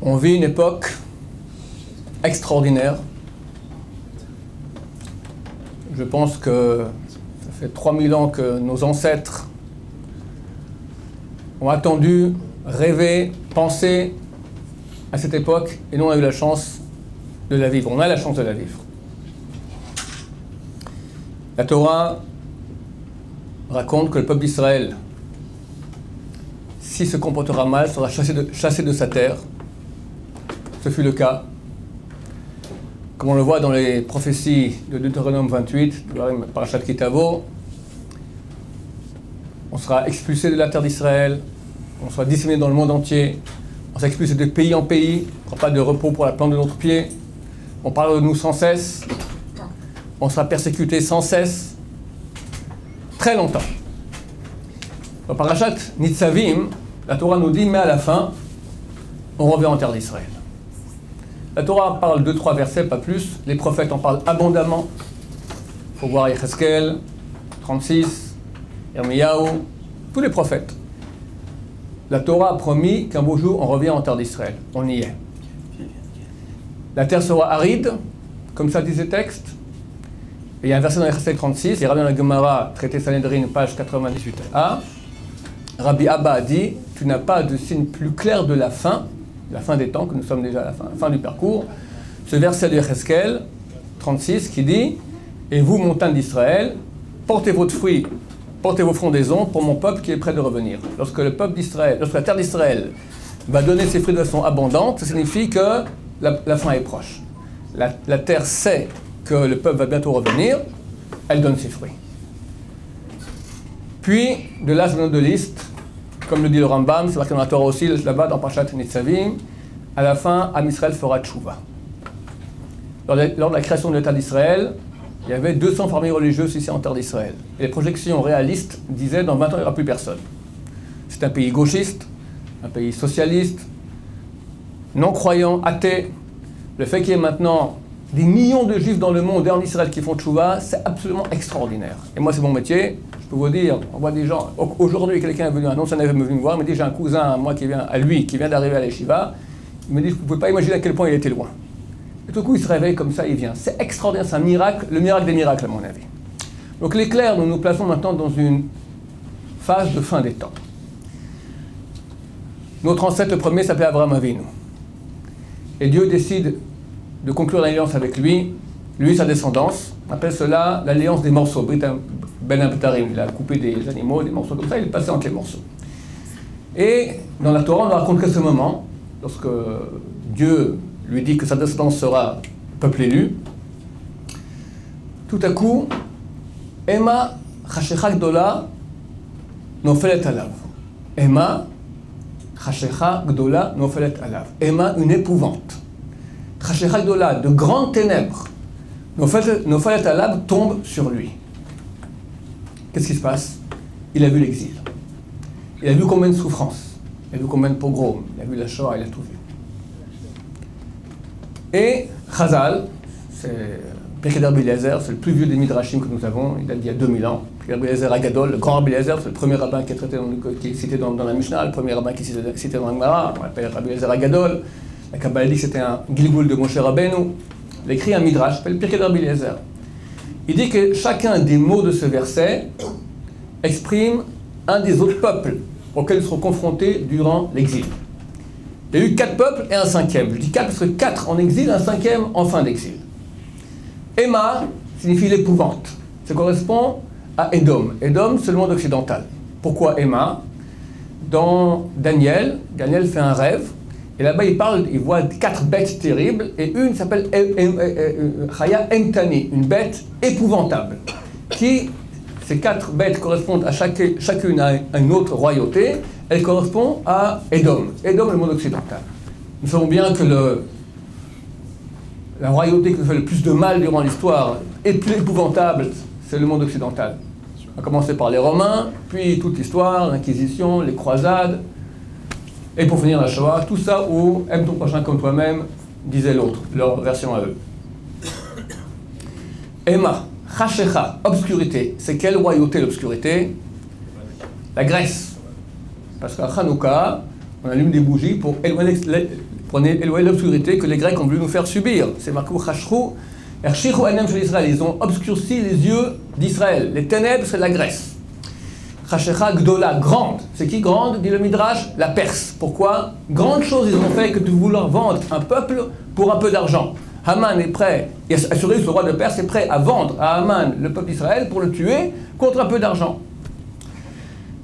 On vit une époque extraordinaire. Je pense que ça fait 3000 ans que nos ancêtres ont attendu, rêvé, pensé à cette époque, et nous on a eu la chance de la vivre. On a la chance de la vivre. La Torah raconte que le peuple d'Israël, s'il se comportera mal, sera chassé de sa terre. Ce fut le cas. Comme on le voit dans les prophéties de Deutéronome 28, de Parashat Kitavo, on sera expulsé de la terre d'Israël, on sera disséminé dans le monde entier, on sera expulsé de pays en pays, on n'aura pas de repos pour la plante de notre pied, on parle de nous sans cesse, on sera persécuté sans cesse, très longtemps. Dans Parashat Nitzavim, la Torah nous dit, mais à la fin, on revient en terre d'Israël. La Torah parle 2-3 versets, pas plus. Les prophètes en parlent abondamment. Il faut voir Yecheskel, 36, Yirmiyahu, tous les prophètes. La Torah a promis qu'un beau jour, on revient en terre d'Israël. On y est. La terre sera aride, comme ça disent les textes. Et il y a un verset dans Yecheskel 36, et Rabbi dans la Gemara, traité Sanhedrin, page 98a. Rabbi Abba a dit, tu n'as pas de signe plus clair de la fin des temps, que nous sommes déjà à la fin du parcours, ce verset de Yecheskel 36 qui dit « Et vous, montagne d'Israël, portez votre fruit, portez vos frondaisons pour mon peuple qui est prêt de revenir. » Lorsque le peuple d'Israël, lorsque la terre d'Israël va donner ses fruits de façon abondante, ça signifie que la fin est proche. La terre sait que le peuple va bientôt revenir, elle donne ses fruits. Puis, de là, je donne de liste. Comme le dit le Rambam, c'est marqué dans la Torah aussi, là-bas dans Parashat Nitzavim, à la fin, Am Israël fera tchouva. Lors de la création de l'État d'Israël, il y avait 200 familles religieuses ici en terre d'Israël. Et les projections réalistes disaient dans 20 ans, il n'y aura plus personne. C'est un pays gauchiste, un pays socialiste, non-croyant, athée. Le fait qu'il y ait maintenant des millions de juifs dans le monde et en Israël qui font tchouva, c'est absolument extraordinaire. Et moi, c'est mon métier. Je peux vous dire, on voit des gens, aujourd'hui quelqu'un est venu, un ancien élève est venu me voir, il me dit j'ai un cousin, moi qui vient d'arriver à l'Yeshiva, il me dit, vous ne pouvez pas imaginer à quel point il était loin. Et tout coup il se réveille comme ça, il vient. C'est extraordinaire, c'est un miracle, le miracle des miracles à mon avis. Donc l'éclair, nous nous plaçons maintenant dans une phase de fin des temps. Notre ancêtre, le premier, s'appelait Abraham Avinu. Et Dieu décide de conclure l'alliance avec lui, sa descendance, on appelle cela l'alliance des morceaux, Ben Abtarim. Il a coupé des animaux, des morceaux comme ça, il est passé entre les morceaux. Et dans la Torah, on ne raconte que ce moment, lorsque Dieu lui dit que sa descendance sera peuple élu. Tout à coup, Emma Chashecha Gdola Nofelet Alav. Emma Chashecha Gdola Nofelet Alav. Emma, une épouvante. Chashecha Gdola, de grandes ténèbres. Nofelet Alav tombe sur lui. Qu'est-ce qui se passe? Il a vu l'exil. Il a vu combien de souffrances. Il a vu combien de pogroms. Il a vu la Shoah, il a tout vu. Et Chazal, c'est Pirkei Rabbi Eliezer, c'est le plus vieux des Midrashim que nous avons, il date d'il y a 2000 ans. Pirkei Rabbi Eliezer Agadol, le grand Rabbi Eliezer, c'est le premier rabbin qui est cité dans la Mishnah, le premier rabbin qui est cité dans la Gemara, on l'appelle Rabbi Eliezer Agadol. La Kabbalah dit que c'était un Gilgul de Moshe Rabbeinu. Il a écrit un Midrash, s'appelle Pirkei Rabbi Eliezer. Il dit que chacun des mots de ce verset exprime un des autres peuples auxquels ils seront confrontés durant l'exil. Il y a eu 4 peuples et un 5e. Je dis 4 parce que 4 en exil, un 5e en fin d'exil. Emma signifie l'épouvante. Ça correspond à Édom. Édom, c'est le monde occidental. Pourquoi Emma? Dans Daniel fait un rêve. Et là-bas, il voit 4 bêtes terribles. Et une s'appelle Chaya Emtani, une bête épouvantable. Ces 4 bêtes correspondent à chacune à une autre royauté. Elle correspond à Édom. Édom, le monde occidental. Nous savons bien que la royauté qui nous fait le plus de mal durant l'histoire et le plus épouvantable, c'est le monde occidental. On a commencé par les Romains, puis toute l'histoire, l'Inquisition, les croisades, et pour finir la Shoah, tout ça où aime ton prochain comme toi-même, disait l'autre, leur version à eux. Emma, Chashecha, obscurité. C'est quelle royauté l'obscurité? La Grèce. Parce qu'à Hanouka, on allume des bougies pour pour éloigner l'obscurité que les Grecs ont voulu nous faire subir. C'est marqué au Chashrou, Ershichu Anem Shel Israël. Ils ont obscurci les yeux d'Israël. Les ténèbres, c'est la Grèce. Chashecha Gdola, grande. C'est qui grande, dit le Midrash? La Perse. Pourquoi? Grande chose ils ont fait que de vouloir vendre un peuple pour un peu d'argent. Haman est prêt, et Assuérus, le roi de Perse, est prêt à vendre à Haman le peuple d'Israël pour le tuer contre un peu d'argent.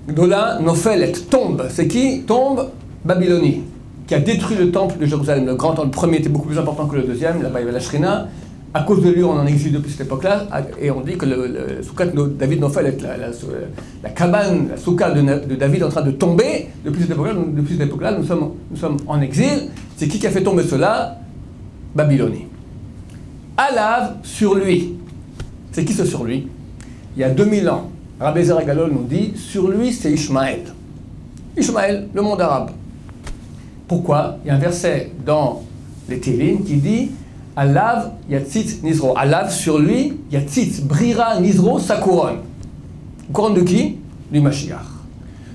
Gdola Nophelet tombe. C'est qui tombe? Babylonie, qui a détruit le temple de Jérusalem. Le grand temple, le premier était beaucoup plus important que le deuxième. Là-bas il y avait la Shrina. À cause de lui, on en exile depuis cette époque-là, et on dit que le soukha de David Nophelet, la cabane, la soukha de David est en train de tomber. Depuis cette époque-là, nous sommes en exil. C'est qui a fait tomber cela? Babylonie. Alav, sur lui. C'est qui ce sur lui? Il y a 2000 ans, Rabbi Zera Galol nous dit, sur lui c'est Ishmaël. Ishmaël, le monde arabe. Pourquoi? Il y a un verset dans les Télim qui dit Alav Yatzitz Nizro. Alav, sur lui, Yatzitz, brira Nizro, sa couronne. Couronne de qui? Du Mashiach.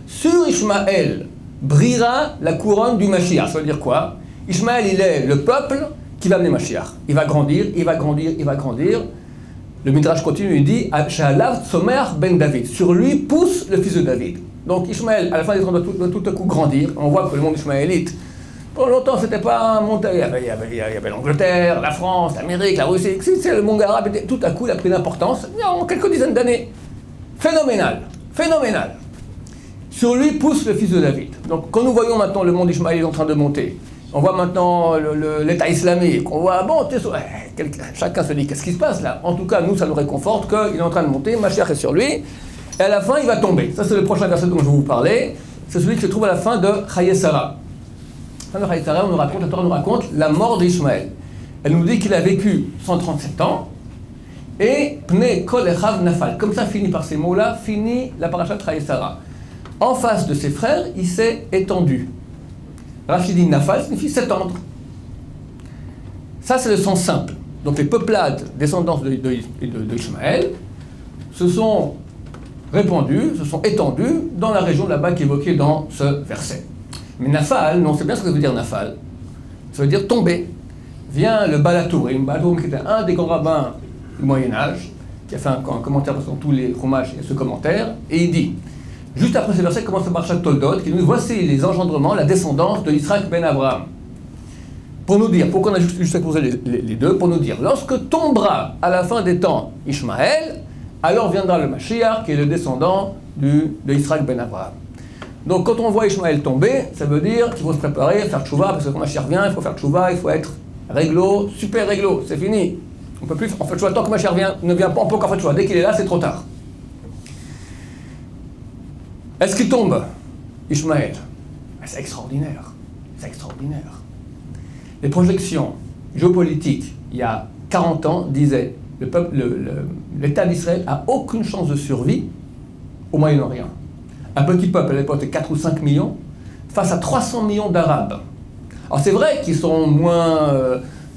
Sur Ishmaël, brira la couronne du Mashiach. Ça veut dire quoi? Ishmaël, il est le peuple qui va amener Mashiach. Il va grandir, il va grandir, il va grandir. Le Midrash continue, il dit Sha'alav Tzomer ben David. Sur lui pousse le fils de David. Donc Ishmaël, à la fin des temps, doit tout à coup grandir. On voit que le monde ishmaélite, pour longtemps, c'était pas un monde. Il y avait l'Angleterre, la France, l'Amérique, la Russie. Le monde arabe, tout à coup, il a pris d'importance en quelques dizaines d'années. Phénoménal. Phénoménal. Sur lui pousse le fils de David. Donc quand nous voyons maintenant le monde ishmaélite en train de monter, on voit maintenant l'État islamique, on voit, bon, chacun se dit, qu'est-ce qui se passe là? En tout cas, nous, ça nous réconforte qu'il est en train de monter, Mashiach est sur lui, et à la fin, il va tomber. Ça, c'est le prochain verset dont je vais vous parler. C'est celui qui se trouve à la fin de Chaye Sarah. À la fin de Chaye Sarah, la Torah nous raconte la mort d'Ishmaël. Elle nous dit qu'il a vécu 137 ans, et Pnei Kol Echav Nafal. Comme ça finit par ces mots-là, finit la paracha de Chaye Sarah. En face de ses frères, il s'est étendu. Rachidi Nafal signifie s'étendre. Ça, c'est le sens simple. Donc les peuplades descendantes d'Ishmaël se sont répandues, se sont étendues dans la région là-bas qui est évoquée dans ce verset. Mais Nafal, non, c'est bien ce que ça veut dire Nafal. Ça veut dire tomber. Vient le Balatourim, qui était un des grands rabbins du Moyen-Âge, qui a fait un commentaire sur tous les chromages et ce commentaire, et il dit, juste après ce verset commence le Parashat Toldot, qui nous dit voici les engendrements, la descendance de Yitzhak ben Abraham. Pour nous dire, pourquoi on a juste composé les deux, pour nous dire, lorsque tombera à la fin des temps Ishmaël, alors viendra le Mashiach, qui est le descendant de Yitzhak ben Abraham. Donc quand on voit Ishmaël tomber, ça veut dire qu'il faut se préparer, faire tchouva, parce que quand Mashiach vient, il faut faire tchouva, il faut être réglo, super réglo, c'est fini. On peut plus, on fait tchouva tant que Mashiach ne vient pas, on peut encore faire tchouva. Dès qu'il est là, c'est trop tard. Est-ce qu'il tombe, Ishmaël? C'est extraordinaire. C'est extraordinaire. Les projections géopolitiques, il y a 40 ans, disaient l'État d'Israël n'a aucune chance de survie au Moyen-Orient. Un petit peuple, à l'époque, de 4 ou 5 millions, face à 300 millions d'Arabes. Alors c'est vrai qu'ils sont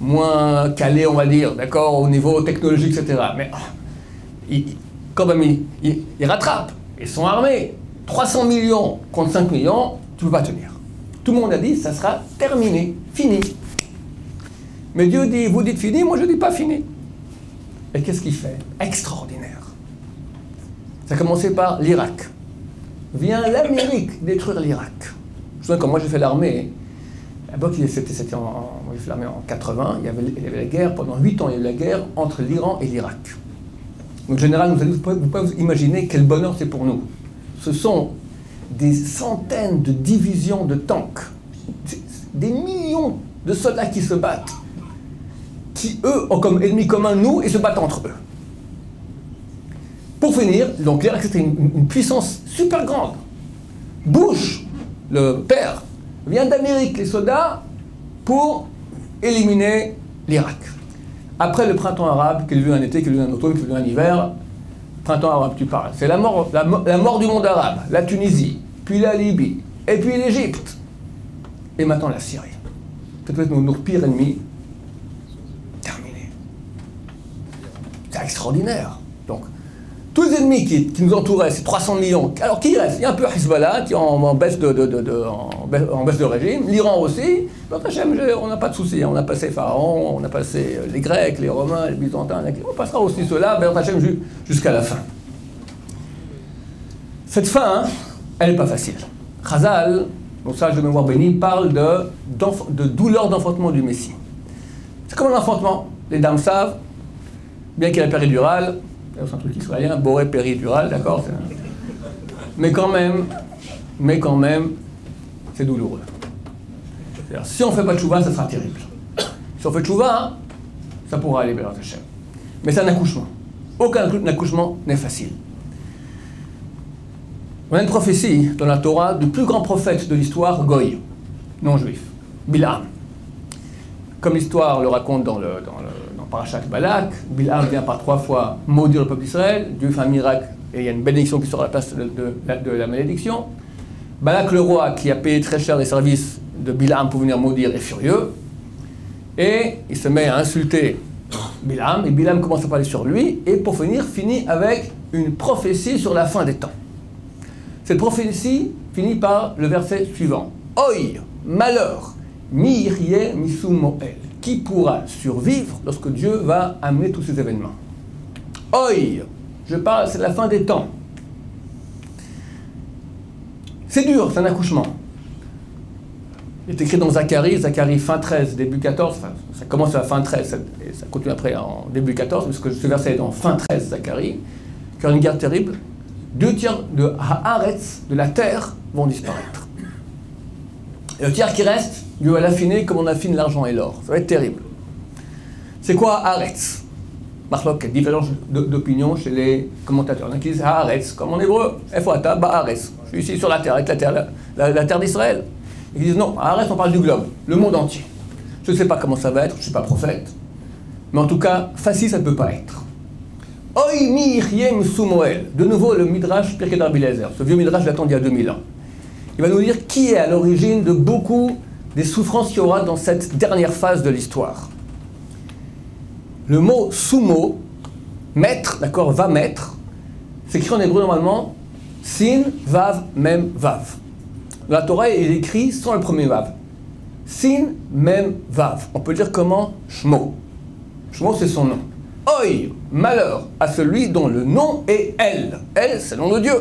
moins calés, on va dire, d'accord, au niveau technologique, etc. Mais quand même, ils rattrapent. Ils sont armés. 300 millions contre 5 millions, tu ne peux pas tenir. Tout le monde a dit, ça sera terminé, fini. Mais Dieu dit, vous dites fini, moi je ne dis pas fini. Et qu'est-ce qu'il fait? Extraordinaire. Ça a commencé par l'Irak. Vient l'Amérique détruire l'Irak. Je me souviens quand moi j'ai fait l'armée, à l'époque j'ai fait l'armée en 80, il y avait la guerre, pendant 8 ans il y a eu la guerre entre l'Iran et l'Irak. Donc le général nous a dit, vous pouvez vous imaginer quel bonheur c'est pour nous. Ce sont des centaines de divisions de tanks, des millions de soldats qui se battent, qui eux ont comme ennemi commun nous et se battent entre eux. Pour finir, donc l'Irak c'était une puissance super grande. Bush, le père, vient d'Amérique, les soldats, pour éliminer l'Irak. Après le printemps arabe, qu'il y a eu un été, qu'il y a eu un automne, qu'il y a eu un hiver, printemps arabe, tu parles. C'est la mort du monde arabe, la Tunisie, puis la Libye, et puis l'Égypte, et maintenant la Syrie. C'est peut-être nos pires ennemis. Terminé. C'est extraordinaire. Donc, Tous les ennemis qui nous entouraient, ces 300 millions, alors qui reste? Il y a un peu Hezbollah qui est en baisse de régime, l'Iran aussi. On n'a pas de souci, on a passé Pharaon, on a passé les Grecs, les Romains, les Byzantins, on passera aussi cela, jusqu'à la fin. Cette fin, elle n'est pas facile. Chazal, donc sage de mémoire bénie, parle de douleur d'enfantement du Messie. C'est comme un enfantement, les dames savent, bien qu'il y ait la péridurale, c'est un truc israélien, boré péridurale, d'accord, mais quand même, c'est douloureux. Si on ne fait pas de tchouva, ça sera terrible. Si on fait de tchouva, ça pourra aller vers Hachem. Mais c'est un accouchement. Aucun accouchement n'est facile. On a une prophétie dans la Torah du plus grand prophète de l'histoire, Goy, non juif, Bilam. Comme l'histoire le raconte dans Parashat Balak, Bilam vient par 3 fois maudire le peuple d'Israël, Dieu fait un miracle et il y a une bénédiction qui sort à la place de la malédiction. Balak le roi, qui a payé très cher les services de Bilam pour venir maudire, est furieux. Et il se met à insulter Bilam, et Bilam commence à parler sur lui, et pour finir, finit avec une prophétie sur la fin des temps. Cette prophétie finit par le verset suivant. Oi, malheur, mi yirye misum mo'el. Qui pourra survivre lorsque Dieu va amener tous ces événements? Oi, je parle, c'est la fin des temps. C'est dur, c'est un accouchement. Il est écrit dans Zacharie fin 13, début 14, enfin, ça commence à la fin 13, et ça continue après en début 14, parce que ce verset est dans fin 13, Zacharie, qu'il y aura une guerre terrible. 2 tiers de Haaretz, de la terre, vont disparaître. Et le tiers qui reste, Dieu va l'affiner comme on affine l'argent et l'or. Ça va être terrible. C'est quoi Haaretz? Marlock, il y a différence d'opinion chez les commentateurs. Il y en a qui disent Haaretz, comme en hébreu, Ephata, Ba'aretz. Je suis ici sur la terre, avec la terre d'Israël. Ils disent non, Haaretz, on parle du globe, le monde entier. Je ne sais pas comment ça va être, je ne suis pas prophète. Mais en tout cas, facile, ça ne peut pas être. Oi mi yirye sumoel. De nouveau, le Midrash Pirkei Rabbi Eliezer. Ce vieux Midrash datant d'il y a 2000 ans. Il va nous dire qui est à l'origine de beaucoup des souffrances qu'il y aura dans cette dernière phase de l'histoire. Le mot sumo, maître, d'accord, va mettre, s'écrit en hébreu normalement sin, vav, mem, vav. Dans la Torah, il est écrit sans le premier vav. Sin, mem, vav. On peut dire comment? Shmo. Shmo, c'est son nom. Oi, malheur à celui dont le nom est El. El, c'est le nom de Dieu.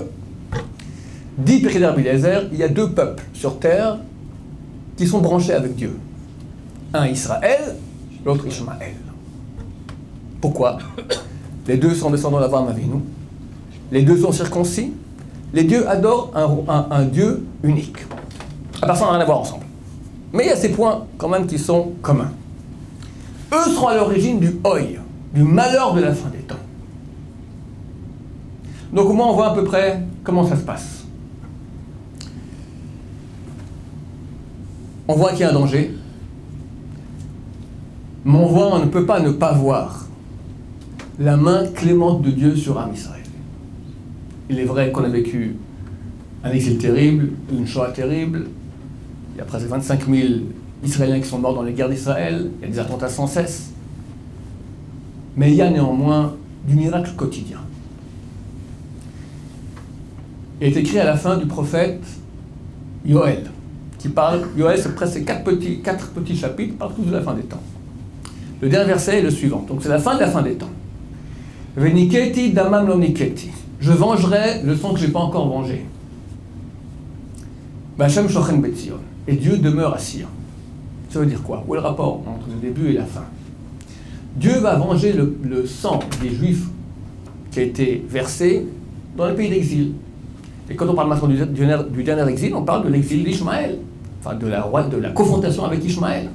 Dit Pirkei Rabbi Eliezer, il y a 2 peuples sur terre qui sont branchés avec Dieu. Un Israël, l'autre Ishmaël. Pourquoi? Les 2 sont descendants d'Abraham Avinu. Les 2 sont circoncis. Les dieux adorent un Dieu unique. À part ça, on n'a rien à voir ensemble. Mais il y a ces points quand même qui sont communs. Eux seront à l'origine du Oi, du malheur de la fin des temps. Donc au moins on voit à peu près comment ça se passe. On voit qu'il y a un danger, mais on ne peut pas ne pas voir la main clémente de Dieu sur Am Israël. Il est vrai qu'on a vécu un exil terrible, une Shoah terrible, il y a presque 25 000 Israéliens qui sont morts dans les guerres d'Israël, il y a des attentats sans cesse, mais il y a néanmoins du miracle quotidien. Il est écrit à la fin du prophète Yoël, qui parle, Yoël c'est presque 4 petits chapitres, parle tous de la fin des temps. Le dernier verset est le suivant, donc c'est la fin de la fin des temps. Veniketi damam lo niketi. Je vengerai le sang que je n'ai pas encore vengé. Bachem shochen betzion. Et Dieu demeure à Sion. Ça veut dire quoi? Où est le rapport entre le début et la fin? Dieu va venger le sang des Juifs qui a été versé dans le pays d'exil. Et quand on parle maintenant du dernier exil, on parle de l'exil d'Ishmaël, enfin de la confrontation avec Ishmaël.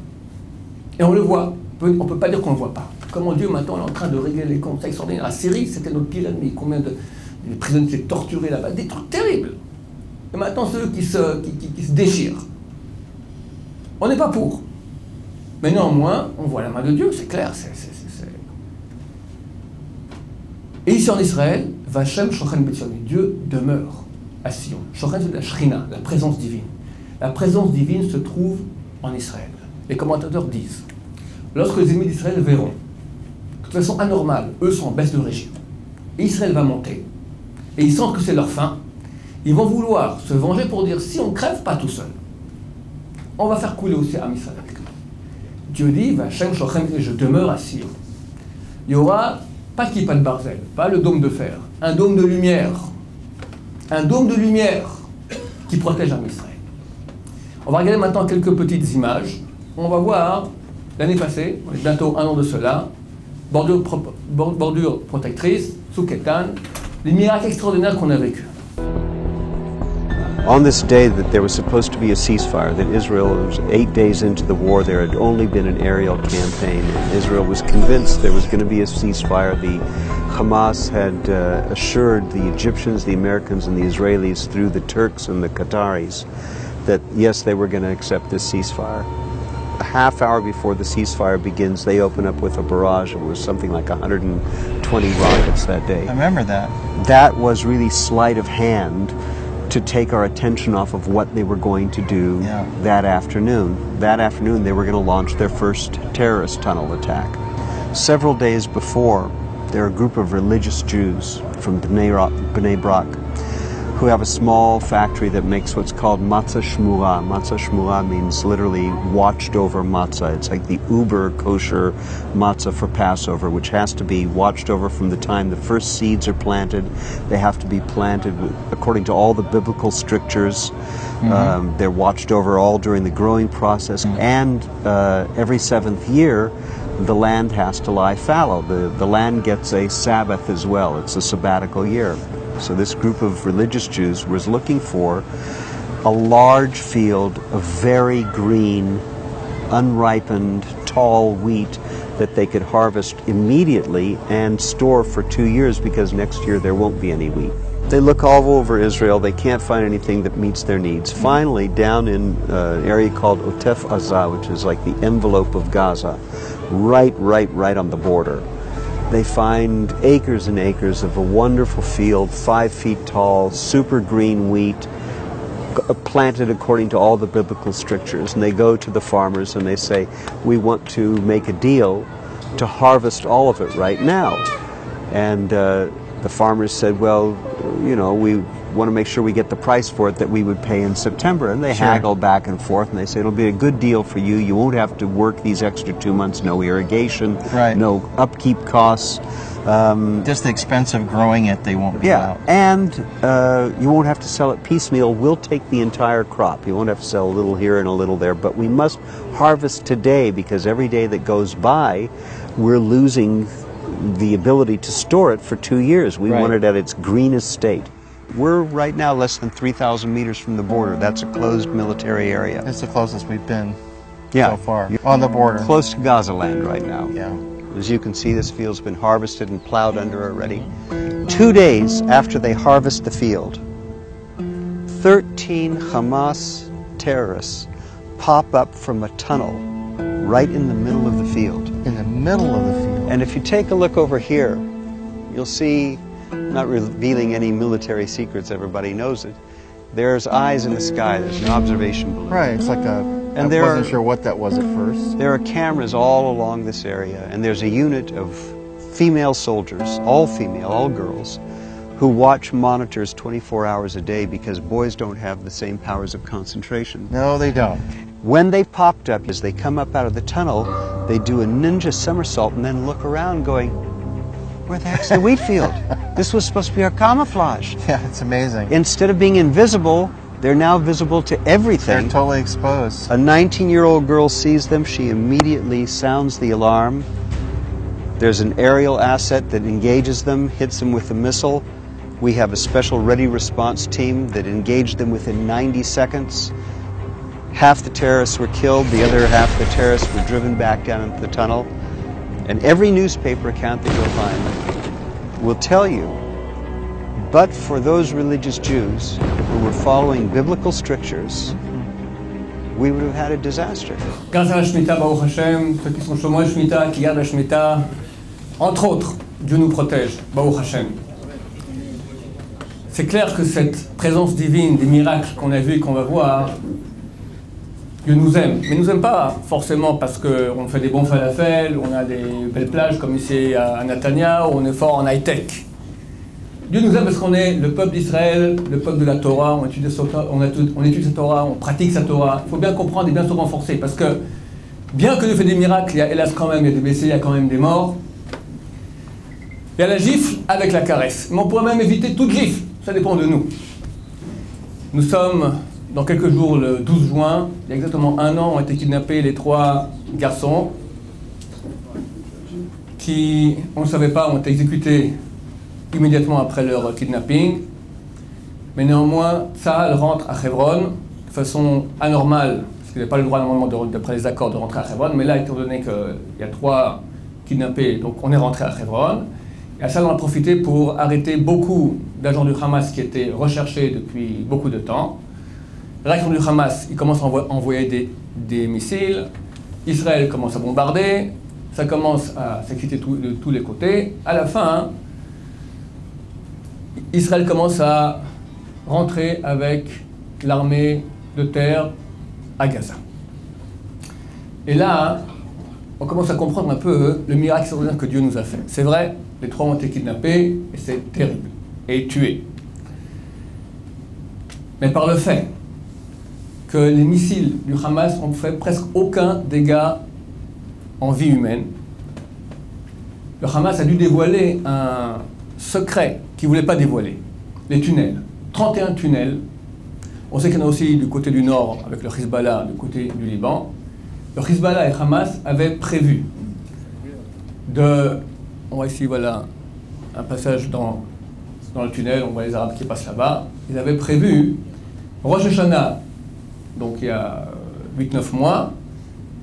Et on le voit. On ne peut pas dire qu'on ne le voit pas. Comment Dieu maintenant est en train de régler les comptes. C'est extraordinaire. La Syrie, c'était notre pire ennemi. Combien de prisonniers étaient torturés là-bas? Des trucs terribles. Et maintenant, ceux qui se déchirent. On n'est pas pour. Mais néanmoins, on voit la main de Dieu, c'est clair. Et ici en Israël, Vachem Shochen Betzion, Dieu demeure à Sion. Shochen, c'est la Shrina, la présence divine. La présence divine se trouve en Israël. Les commentateurs disent, lorsque les ennemis d'Israël verront, de toute façon anormale, eux sont en baisse de régime. et Israël va monter, et ils sentent que c'est leur fin, ils vont vouloir se venger pour dire, si on ne crève pas tout seul, on va faire couler aussi Am Israël avec nous. Dieu dit, Vachem Shochem, je demeure à Sion. Il y aura pas Kippat Barzel, pas le dôme de fer, un dôme de lumière. Un dôme de lumière qui protège Am Israël. On va regarder maintenant quelques petites images. On va voir, l'année passée, on est bientôt un an de cela, bordure protectrice, Souketan, les miracles extraordinaires qu'on a vécus. On this day that there was supposed to be a ceasefire, that Israel was 8 days into the war, there had only been an aerial campaign, and Israel was convinced there was going to be a ceasefire. The Hamas had assured the Egyptians, the Americans, and the Israelis through the Turks and the Qataris that yes, they were going to accept this ceasefire. A half hour before the ceasefire begins, they open up with a barrage. It was something like 120 rockets that day. I remember that. That was really sleight of hand to take our attention off of what they were going to do that afternoon. That afternoon, they were going to launch their first terrorist tunnel attack. Several days before, there are a group of religious Jews from Bnei Brak who have a small factory that makes what's called matzah shmura. Matzah shmura means literally watched over matzah. It's like the uber kosher matzah for Passover, which has to be watched over from the time the first seeds are planted. They have to be planted according to all the biblical strictures. They're watched over all during the growing process. And every seventh year, the land has to lie fallow. The land gets a Sabbath as well. It's a sabbatical year. So this group of religious Jews was looking for a large field of very green, unripened, tall wheat that they could harvest immediately and store for 2 years, because next year there won't be any wheat. They look all over Israel. They can't find anything that meets their needs. Finally, down in an area called Otef Azah, which is like the envelope of Gaza, right on the border, they find acres and acres of a wonderful field, 5 feet tall, super green wheat, planted according to all the biblical strictures. And they go to the farmers and they say, we want to make a deal to harvest all of it right now. And the farmers said, well, you know, we want to make sure we get the price for it that we would pay in September. And they haggle back and forth, and they say, it'll be a good deal for you. You won't have to work these extra 2 months, no irrigation, no upkeep costs. Just the expense of growing it, they won't do out. And you won't have to sell it piecemeal. We'll take the entire crop. You won't have to sell a little here and a little there. But we must harvest today, because every day that goes by, we're losing the ability to store it for 2 years. We want it at its greenest state. We're right now less than 3,000 meters from the border. That's a closed military area. It's the closest we've been so far. On the border. Close to Gaza land right now. Yeah. As you can see, this field's been harvested and plowed under already. 2 days after they harvest the field, 13 Hamas terrorists pop up from a tunnel right in the middle of the field. In the middle of the field. And if you take a look over here, you'll see, not revealing any military secrets, everybody knows it, there's eyes in the sky, there's an observation balloon. Right, it's like a, I wasn't sure what that was at first. There are cameras all along this area, and there's a unit of female soldiers, all female, all girls, who watch monitors 24 hours a day, because boys don't have the same powers of concentration. No, they don't. When they popped up, as they come up out of the tunnel, they do a ninja somersault and then look around going, where the heck's the wheat field? This was supposed to be our camouflage. Yeah, it's amazing. Instead of being invisible, they're now visible to everything. They're totally exposed. A 19-year-old girl sees them. She immediately sounds the alarm. There's an aerial asset that engages them, hits them with a missile. We have a special ready response team that engaged them within 90 seconds. Half the terrorists were killed, the other half the terrorists were driven back down into the tunnel. And every newspaper account that you'll find will tell you, but for those religious Jews who were following biblical strictures, we would have had a disaster. Grâce à la Shemitah, Baruch Hashem, ceux qui sont chômeurs Shemitah, qui gardent la Shemitah, entre autres, Dieu nous protège, Baruch Hashem. C'est clair que cette présence divine, des miracles qu'on a vus et qu'on va voir, Dieu nous aime. Mais il ne nous aime pas forcément parce qu'on fait des bons falafels, on a des belles plages comme ici à Netanya, où on est fort en high-tech. Dieu nous aime parce qu'on est le peuple d'Israël, le peuple de la Torah, on étudie sa Torah, on pratique sa Torah. Il faut bien comprendre et bien se renforcer, parce que bien que Dieu fait des miracles, il y a hélas quand même, il y a des blessés, il y a quand même des morts. Il y a la gifle avec la caresse. Mais on pourrait même éviter toute gifle, ça dépend de nous. Nous sommes dans quelques jours, le 12 juin, il y a exactement 1 an, ont été kidnappés les 3 garçons qui, on ne savait pas, ont été exécutés immédiatement après leur kidnapping. Mais néanmoins, Tsahal rentre à Hebron de façon anormale, parce qu'il n'a pas le droit normalement, d'après les accords, de rentrer à Hebron. Mais là, étant donné qu'il y a 3 kidnappés, donc on est rentré à Hebron. Et Tsahal en a profité pour arrêter beaucoup d'agents du Hamas qui étaient recherchés depuis beaucoup de temps. La réaction du Hamas, il commence à envoyer des missiles. Israël commence à bombarder. Ça commence à s'exciter de tous les côtés. À la fin, Israël commence à rentrer avec l'armée de terre à Gaza. Et là, on commence à comprendre un peu le miracle extraordinaire que Dieu nous a fait. C'est vrai, les 3 ont été kidnappés, et c'est terrible, et tués. Mais par le fait que les missiles du Hamas ont fait presque aucun dégât en vie humaine, le Hamas a dû dévoiler un secret qu'il ne voulait pas dévoiler. Les tunnels. 31 tunnels. On sait qu'il y en a aussi du côté du nord avec le Hezbollah, du côté du Liban. Le Hezbollah et Hamas avaient prévu de... On voit ici, voilà, un passage dans le tunnel, on voit les Arabes qui passent là-bas. Ils avaient prévu, Rosh Hashanah, donc il y a 8-9 mois,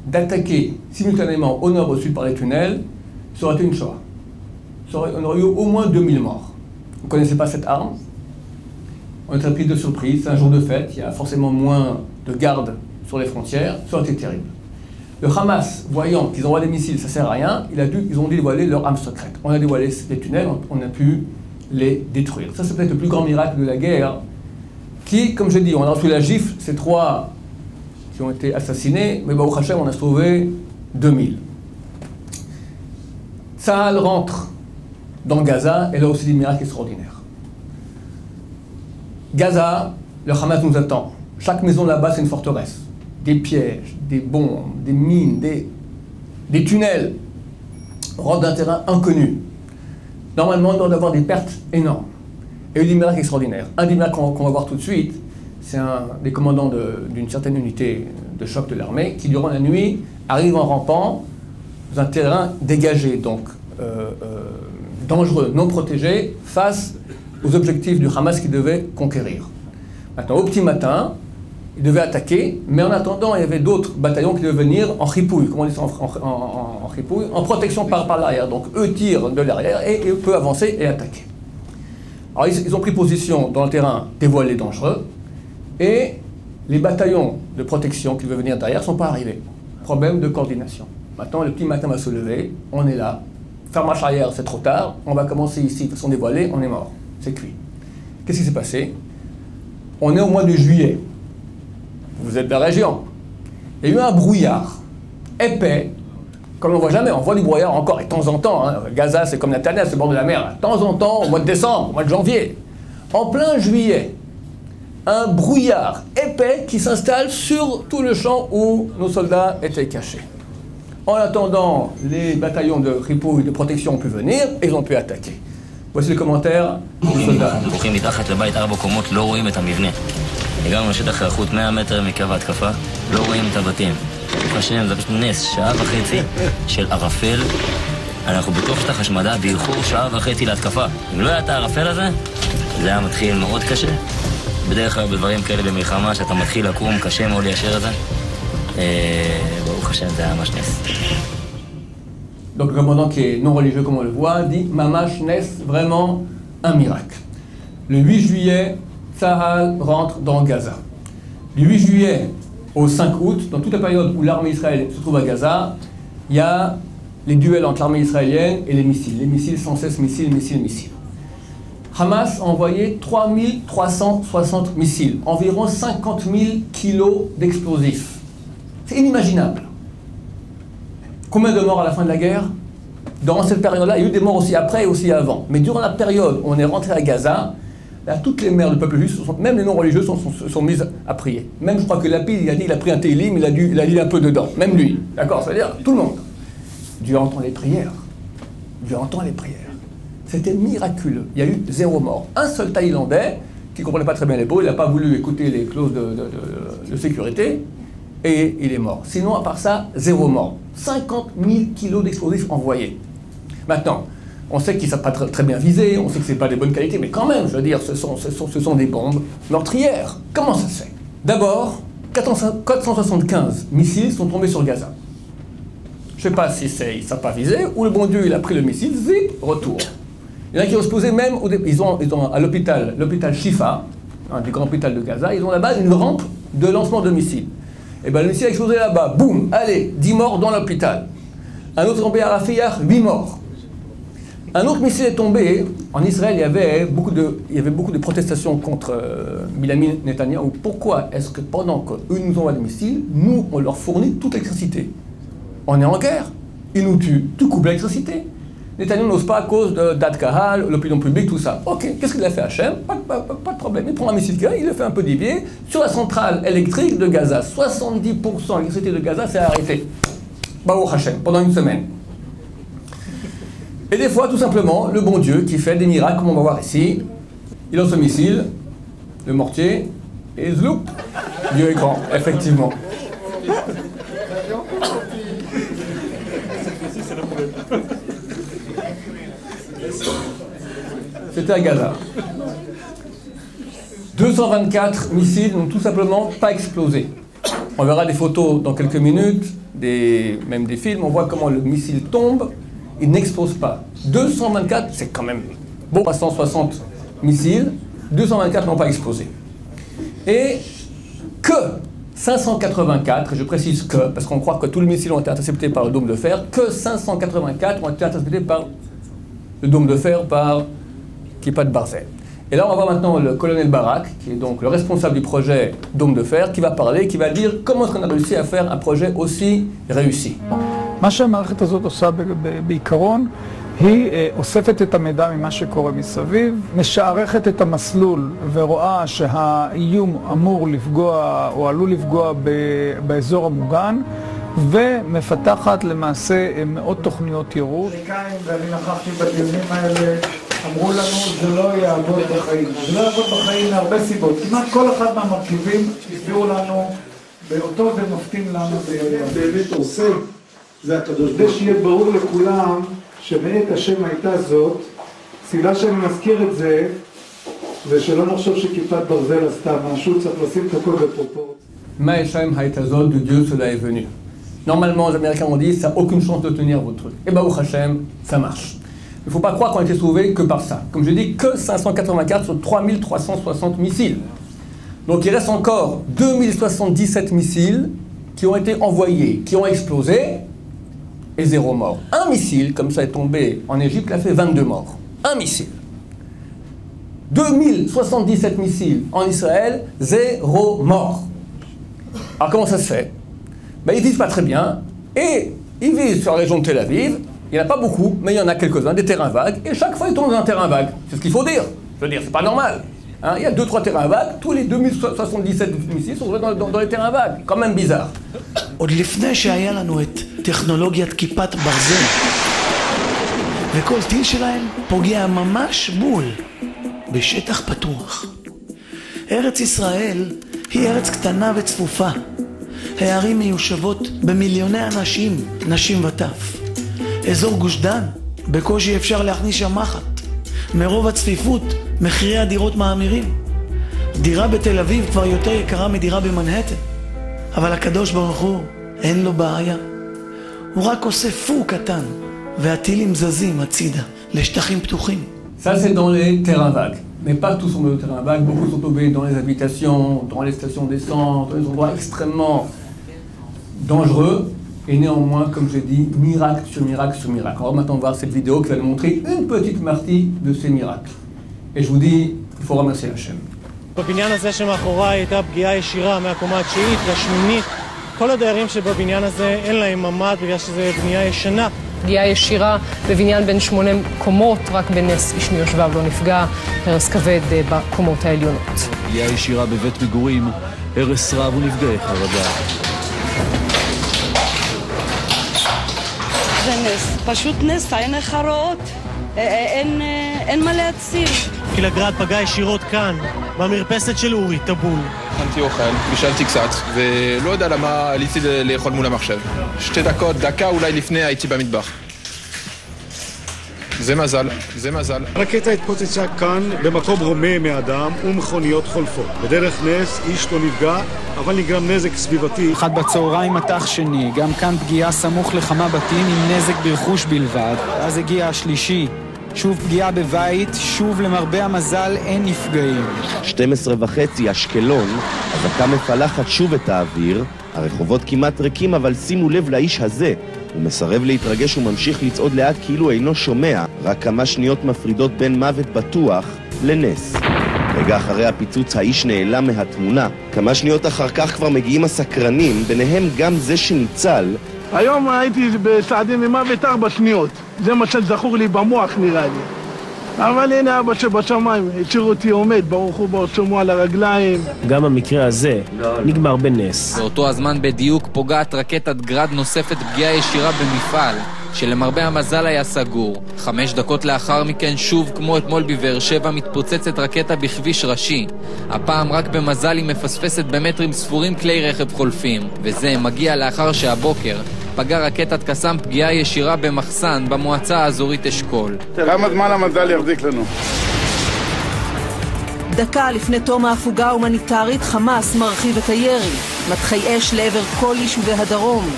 d'attaquer simultanément au nord et au sud par les tunnels. Ça aurait été une Shoah. On aurait eu au moins 2000 morts. Vous ne connaissez pas cette arme. On est pris de surprise, c'est un jour de fête, il y a forcément moins de gardes sur les frontières, ça aurait été terrible. Le Hamas, voyant qu'ils envoient des missiles, ça ne sert à rien, ils ont dévoilé leur arme secrète. On a dévoilé les tunnels, on a pu les détruire. Ça, c'est peut-être le plus grand miracle de la guerre, qui, comme je dis, on a reçu la gifle, ces 3 qui ont été assassinés, mais Baruch Hashem, on a sauvé 2000. Tsahal rentre dans Gaza, et là aussi des miracles extraordinaires. Gaza, le Hamas nous attend. Chaque maison là-bas, c'est une forteresse. Des pièges, des bombes, des mines, des tunnels. On rentre d'un terrain inconnu. Normalement, on doit avoir des pertes énormes. Et des miracles extraordinaires. Un des miracles qu'on va voir tout de suite, c'est un des commandants d'une certaine unité de choc de l'armée qui, durant la nuit, arrive en rampant dans un terrain dégagé, donc dangereux, non protégé, face aux objectifs du Hamas qu'ils devaient conquérir. Maintenant, au petit matin, ils devaient attaquer, mais en attendant, il y avait d'autres bataillons qui devaient venir en ripouille, comment on dit ça en ripouille, en protection par l'arrière. Donc eux tirent de l'arrière et eux peuvent avancer et attaquer. Alors ils ont pris position dans le terrain dévoilé dangereux, et les bataillons de protection qui devaient venir derrière ne sont pas arrivés. Problème de coordination. Maintenant, le petit matin va se lever, on est là, faire marche arrière, c'est trop tard, on va commencer ici, de façon dévoilée, on est mort, c'est cuit. Qu'est-ce qui s'est passé? On est au mois de juillet. Vous êtes de la région. Il y a eu un brouillard épais, comme on ne voit jamais. On voit du brouillard encore, et de temps en temps. Hein. Gaza, c'est comme Netanya, c'est le bord de la mer. De temps en temps, au mois de décembre, au mois de janvier. En plein juillet, un brouillard épais qui s'installe sur tout le champ où nos soldats étaient cachés. En attendant, les bataillons de ripouille de protection ont pu venir et ils ont pu attaquer. Voici les commentaires du soldat. הגענו לשטח היערכות 100 מטר מקו ההתקפה, לא רואים את הבתים. ברוך השם, זה פשוט נס, 1.5 שעות של ערפל. אנחנו בתוך שטח השמדה באיחור 1.5 שעות להתקפה. אם לא היה את הערפל הזה, זה היה מתחיל מאוד קשה. בדרך כלל בדברים כאלה במלחמה, שאתה מתחיל לקום, קשה מאוד ליישר את זה. ברוך השם, זה היה ממש נס. Donc le commandant qui est non religieux comme on le voit dit Mamash Nes, vraiment un miracle. Le 8 juillet, Tsahal rentre dans Gaza. Du 8 juillet au 5 août, dans toute la période où l'armée israélienne se trouve à Gaza, il y a les duels entre l'armée israélienne et les missiles. Les missiles sans cesse, missiles. Hamas a envoyé 3360 missiles, environ 50 000 kilos d'explosifs. C'est inimaginable. Combien de morts à la fin de la guerre? Dans cette période-là, il y a eu des morts aussi après et aussi avant. Mais durant la période où on est rentré à Gaza, là, toutes les mères du peuple juif, même les non-religieux, sont mises à prier. Même, je crois que Lapid, il a pris un télim, il a dit un peu dedans. Même lui. D'accord? C'est-à-dire, tout le monde. Dieu entend les prières. Dieu entend les prières. C'était miraculeux. Il y a eu 0 mort. Un seul Thaïlandais, qui ne comprenait pas très bien l'hébreu, il n'a pas voulu écouter les clauses de sécurité, et il est mort. Sinon, à part ça, 0 mort. 50 000 kilos d'explosifs envoyés. Maintenant, on sait qu'ils ne savent pas très bien viser, on sait que ce n'est pas des bonnes qualités, mais quand même, je veux dire, ce sont des bombes meurtrières. Comment ça se fait? D'abord, 475 missiles sont tombés sur Gaza. Je ne sais pas si ils ne savent pas viser, ou le bon Dieu, il a pris le missile, zip, retour. Il y en a qui ont explosé même, ils ont à l'hôpital Shifa, un des grands hôpitaux de Gaza, ils ont là-bas une rampe de lancement de missiles. Et bien le missile a explosé là-bas, boum, allez, 10 morts dans l'hôpital. Un autre tombé à Rafah, 8 morts. Un autre missile est tombé, en Israël il y avait beaucoup de protestations contre Benjamin Netanyahou. Pourquoi est-ce que pendant qu'eux nous envoient des missiles, nous on leur fournit toute l'électricité? On est en guerre, ils nous tuent, tu coupes l'électricité. Netanyahou n'ose pas à cause de d'Ad Kahal, l'opinion publique, tout ça. Ok, qu'est-ce qu'il a fait Hachem? Pas de problème. Il prend un missile il le fait un peu dévier sur la centrale électrique de Gaza. 70% de l'électricité de Gaza s'est arrêtée. Baruch Hachem, pendant une semaine. Et des fois, tout simplement, le bon Dieu qui fait des miracles, comme on va voir ici, il lance un missile, le mortier, et zloup, Dieu est grand, effectivement. C'était à Gaza. 224 missiles n'ont tout simplement pas explosé. On verra des photos dans quelques minutes, même des films, on voit comment le missile tombe, il n'explose pas. 224, c'est quand même bon, 360 missiles, 224 n'ont pas explosé. Et que 584, je précise que, parce qu'on croit que tous les missiles ont été interceptés par le dôme de fer, que 584 ont été interceptés par le dôme de fer, par Kippat Barzel. Et là, on va voir maintenant le colonel Barak, qui est donc le responsable du projet Dôme de Fer, qui va parler, qui va dire comment est-ce qu'on a réussi à faire un projet aussi réussi. מה שהמערכת הזאת עושה בעיקרון, היא אוספת את המידע ממה שקורה מסביב, משערכת את המסלול ורואה שהאיום אמור לפגוע או עלול לפגוע באזור המוגן, ומפתחת למעשה מאות תוכניות יירוט. ואני נכחתי בדיונים האלה, אמרו לנו זה לא יעבוד בחיים. זה לא יעבוד בחיים מהרבה סיבות. כמעט כל אחד מהמרכיבים הסבירו לנו באותו ומפתים לנו באמת עושה. זה הקדוש. כדי שיהיה ברור לכולם שמאת השם הייתה זאת, סיבה שאני מזכיר את זה, ושלא נחשוב שכיפת ברזל עשתה משהו, צריך לשים את הכל בפרופורציה. Ma'et Hashem Haïtazot, de Dieu cela est venu. Normalement, les Américains ont dit, ça n'a aucune chance de tenir votre truc. Et Baruch Hashem, ça marche. Il ne faut pas croire qu'on a été sauvé que par ça. Comme je dis, que 584 sur 3360 missiles. Donc il reste encore 2077 missiles qui ont été envoyés, qui ont explosé, et 0 mort. Un missile, comme ça est tombé en Égypte, il a fait 22 morts. Un missile. 2077 missiles en Israël, 0 mort. Alors comment ça se fait? Ben, ils visent pas très bien, et ils visent sur la région de Tel Aviv. Il n'y en a pas beaucoup, mais il y en a quelques-uns, des terrains vagues, et chaque fois ils tombent dans un terrain vague. C'est ce qu'il faut dire. Je veux dire, c'est pas normal. Hein, il y a 2-3 terrains vagues, tous les 2077 missiles sont dans les terrains vagues. Quand même bizarre. עוד לפני שהיה לנו את טכנולוגיית כיפת ברזל, וכל טיל שלהם פוגע ממש בול, בשטח פתוח. ארץ ישראל היא ארץ קטנה וצפופה. הערים מיושבות במיליוני אנשים, נשים וטף. אזור גוש דן, בקושי אפשר להכניס שם מחט. מרוב הצפיפות, מחירי הדירות מאמירים. דירה בתל אביב כבר יותר יקרה מדירה במנהטן. אבל הקדוש ברוך הוא, אין לו בעיה. הוא רק עושה פור קטן, והטילים זזים הצידה, לשטחים פתוחים. Ça c'est dans les terrains vagues. Mais pas tous sont dans les terrains vagues, beaucoup sont tombés dans les habitations, dans les stations d'essence, dans les endroits extrêmement dangereux. Et néanmoins, comme j'ai dit, miracle sur miracle sur miracle. On va maintenant voir cette vidéo qui va nous montrer une petite partie de ces miracles. Et je vous dis, il faut remercier Hachem. בבניין הזה שמאחוריי הייתה פגיעה ישירה מהקומה התשיעית לשמינית. כל הדיירים שבבניין הזה אין להם ממ"ד בגלל שזו בנייה ישנה. פגיעה ישירה בבניין בין 8 קומות, רק בנס איש מיושביו לא נפגע, הרס כבד בקומות העליונות. פגיעה ישירה בבית מגורים, הרס רב ונפגעי חרדה. זה נס, פשוט נס, אין איך רואות, אין מה להציל. טיל הגראד פגע ישירות כאן, במרפסת של אורי, טבול. הכנתי אוכל, בישלתי קצת, ולא יודע למה עליתי לאכול מול המחשב. 2 דקות, דקה אולי לפני הייתי במטבח. זה מזל, זה מזל. הרקטה התפוצצה כאן במקום הומה מאדם ומכוניות חולפות. בדרך נס איש לא נפגע, אבל נגרם נזק סביבתי. 1 בצהריים מטח שני, גם כאן פגיעה סמוך לכמה בתים עם נזק ברכוש בלבד. אז הגיע השלישי, שוב פגיעה בבית, שוב למרבה המזל אין נפגעים. 12:30 אשקלון, אזעקה מפלחת שוב את האוויר, הרחובות כמעט ריקים, אבל שימו לב לאיש הזה. הוא מסרב להתרגש וממשיך לצעוד לאט כאילו אינו שומע, רק כמה שניות מפרידות בין מוות בטוח לנס. רגע אחרי הפיצוץ האיש נעלם מהתמונה, כמה שניות אחר כך כבר מגיעים הסקרנים, ביניהם גם זה שניצל. היום הייתי בצעדים ממוות 4 שניות, זה מה שזכור לי במוח נראה לי. אבל הנה אבא שבשמיים, השאיר אותי עומד, ברוך הוא בעצמו על הרגליים. גם המקרה הזה נגמר בנס. באותו הזמן בדיוק פוגעת רקטת גראד נוספת פגיעה ישירה במפעל, שלמרבה המזל היה סגור. 5 דקות לאחר מכן שוב כמו אתמול בבאר שבע מתפוצצת רקטה בכביש ראשי. הפעם רק במזל היא מפספסת במטרים ספורים כלי רכב חולפים, וזה מגיע לאחר שהבוקר פגע רקטת קסאם פגיעה ישירה במחסן במועצה האזורית אשכול. כמה זמן המזל יחזיק לנו? דקה לפני תום ההפוגה ההומניטרית, חמאס מרחיב את הירי, מטחי אש לעבר כל יישובי הדרום.